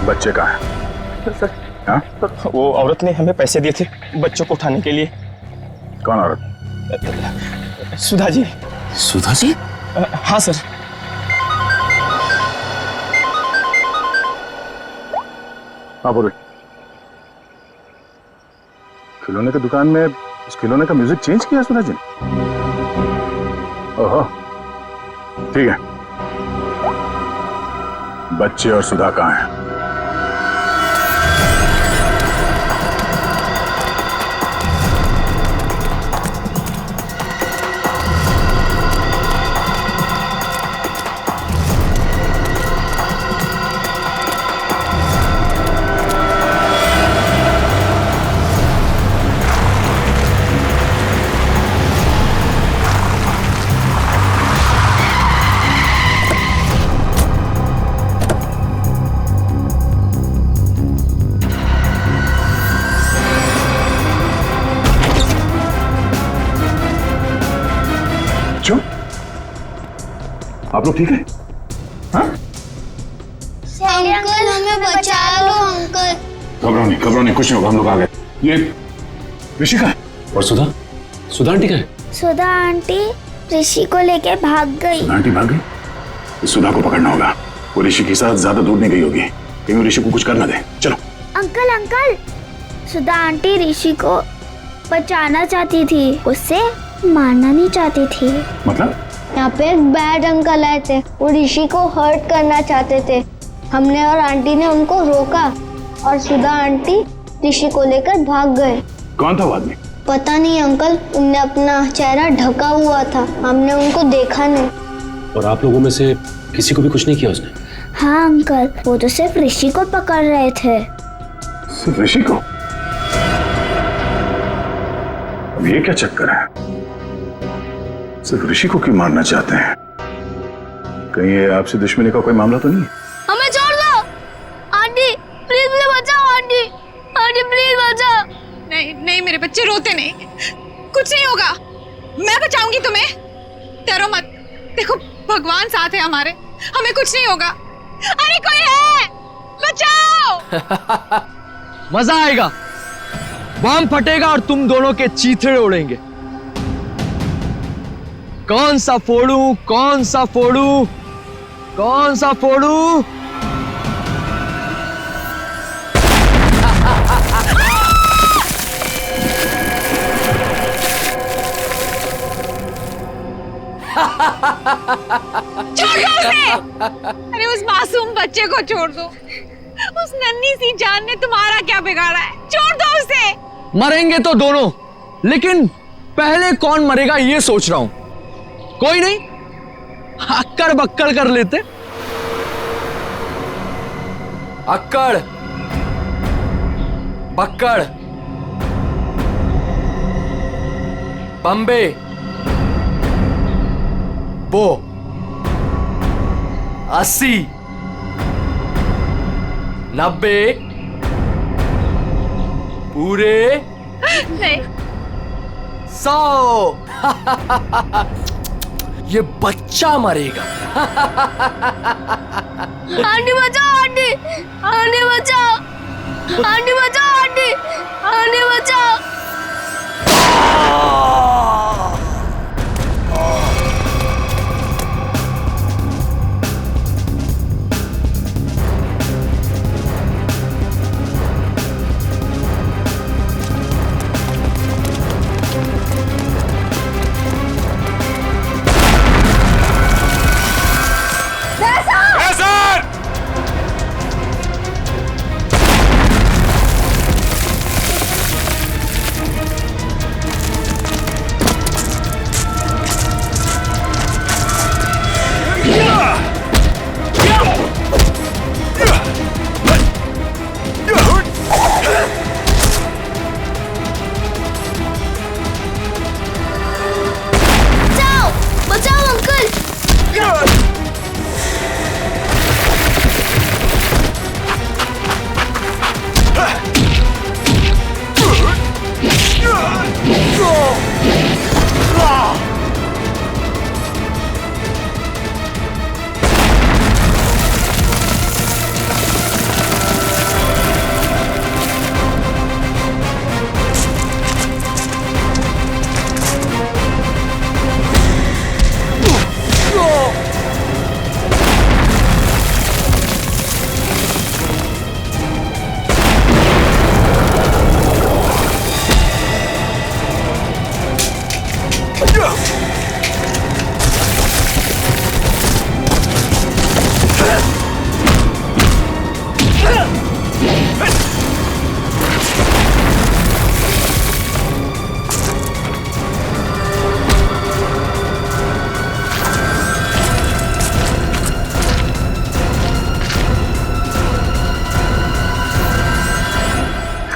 बच्चे कहाँ हैं? सर, हाँ? वो औरत ने हमें पैसे दिए थे बच्चों को उठाने के लिए। कौन औरत? सुधा जी। सुधा जी? हाँ सर। हाँ बोलो। खिलौने की दुकान में उस खिलौने का म्यूजिक चेंज किया सुधा जी ने? ओहो, ठीक है। बच्चे और सुधा कहाँ हैं? आप लोग ठीक है? हाँ? अंकल हमें बचा लो अंकल। घबराओ नहीं, कुछ नहीं होगा, हम लोग आ गए। ये ऋषिका और सुधा आंटी का है? सुधा आंटी ऋषि को लेके भाग गई। सुधा आंटी भाग गई? इस सुधा को पकड़ना होगा। वो ऋषि के साथ ज्यादा दूर नहीं गई होगी, कहीं ऋषि को कुछ करना दे। चलो। अंकल सुधा आंटी ऋषि को बचाना चाहती थी, उससे मारना नहीं चाहती थी। मतलब? यहाँ पे एक बैड अंकल आए थे, वो ऋषि को हर्ट करना चाहते थे। हमने और आंटी ने उनको रोका और सुधा आंटी ऋषि को लेकर भाग गए। कौन था वो आदमी? पता नहीं अंकल, उनने अपना चेहरा ढका हुआ था, हमने उनको देखा नहीं। और आप लोगों में से किसी को भी कुछ नहीं किया उसने? हाँ अंकल, वो तो सिर्फ ऋषि को पकड़ रहे थे। सिर्फ ऋषि को? अब ये क्या चक्कर है? सिर्फ ऋषि को क्यों मारना चाहते हैं? कहीं ये आपसे दुश्मनी का कोई मामला तो नहीं है? हमें छोड़ दो आंटी, प्लीज मुझे बचाओ आंटी, आंटी प्लीज बचाओ। नहीं नहीं, मेरे बच्चे रोते नहीं, कुछ नहीं होगा, मैं बचाऊंगी तुम्हें, डरो मत। देखो भगवान साथ है हमारे, हमें कुछ नहीं होगा। अरे कोई है, बचाओ। मजा आएगा, बम फटेगा और तुम दोनों के चीथड़े उड़ेंगे। कौन सा फोड़ूं, कौन सा फोड़ूं, कौन सा फोड़ूं? छोड़ दो उसे। अरे उस मासूम बच्चे को छोड़ दो, उस नन्ही सी जान ने तुम्हारा क्या बिगाड़ा है, छोड़ दो उसे। मरेंगे तो दोनों, लेकिन पहले कौन मरेगा ये सोच रहा हूं। कोई नहीं, अक्कड़ बक्कड़ कर लेते। अक्कड़ बक्कड़ बम्बे बो 80 90 पूरे नहीं 100। ये बच्चा मरेगा। आंटी बचाओ, आंटी, आंटी बचाओ, आंटी बचाओ, आंटी, आंटी बचाओ।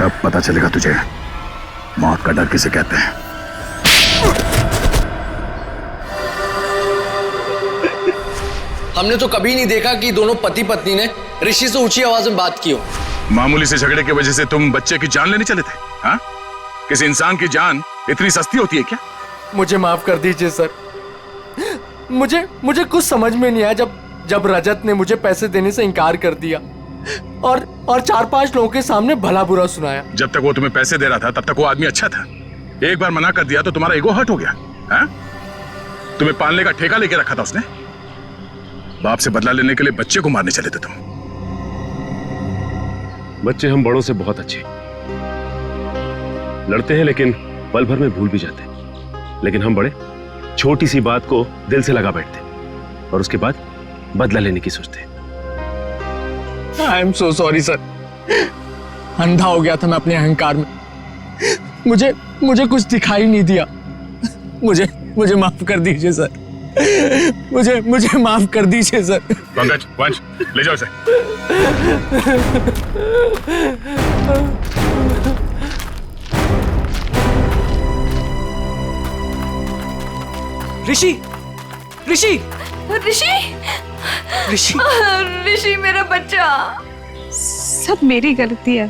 अब पता चलेगा तुझे मौत का डर किसे कहते हैं। हमने तो कभी नहीं देखा कि दोनों पति पत्नी ने ऋषि से ऊंची आवाज में बात की हो। मामूली से झगड़े की वजह से तुम बच्चे की जान लेने चले थे? हाँ? किसी इंसान की जान इतनी सस्ती होती है क्या? मुझे माफ कर दीजिए सर। मुझे कुछ समझ में नहीं आया जब रजत ने मुझे पैसे देने से इनकार कर दिया और 4-5 लोगों के सामने भला बुरा सुनाया। जब तक वो तुम्हें पैसे दे रहा था तब तक वो आदमी अच्छा था। एक बार मना कर दिया तो तुम्हारा ईगो हर्ट हो गया। हाँ? तुम्हें पालने का ठेका लेके रखा था उसने। बाप से बदला लेने के लिए बच्चे को मारने चले थे तुम। बच्चे हम बड़ों से बहुत अच्छे लड़ते हैं, लेकिन पल भर में भूल भी जाते हैं। लेकिन हम बड़े छोटी सी बात को दिल से लगा बैठते और उसके बाद बदला लेने की सोचते हैं। I am so sorry sir, अंधा हो गया था मैं अपने अहंकार में। मुझे कुछ दिखाई नहीं दिया। मुझे माफ कर दीजिए सर। मुझे माफ कर दीजिए सर। पंकज, वंश, ले जाओ इसे। ऋषि, ऋषि, ऋषि, ऋषि, ऋषि मेरा बच्चा। सब मेरी गलती है।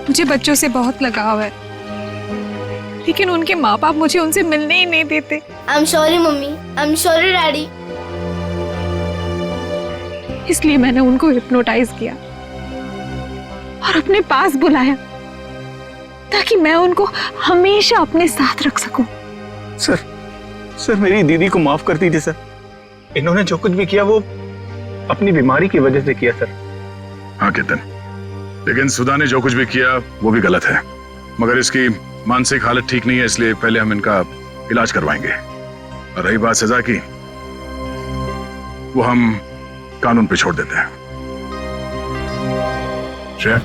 मुझे बच्चों से बहुत लगाव है, लेकिन उनके माँ बाप मुझे उनसे मिलने ही नहीं देते। I am sorry mummy, I am sorry daddy. इसलिए मैंने उनको हिप्नोटाइज किया और अपने पास बुलाया ताकि मैं उनको हमेशा अपने साथ रख सकूं। सर मेरी दीदी को माफ कर दीजिए सर। इन्होंने जो कुछ भी किया वो अपनी बीमारी की वजह से किया सर। हाँ केतन, लेकिन सुधा ने जो कुछ भी किया वो भी गलत है, मगर इसकी मानसिक हालत ठीक नहीं है, इसलिए पहले हम इनका इलाज करवाएंगे। और रही बात सजा की, वो हम कानून पे छोड़ देते हैं। श्रेया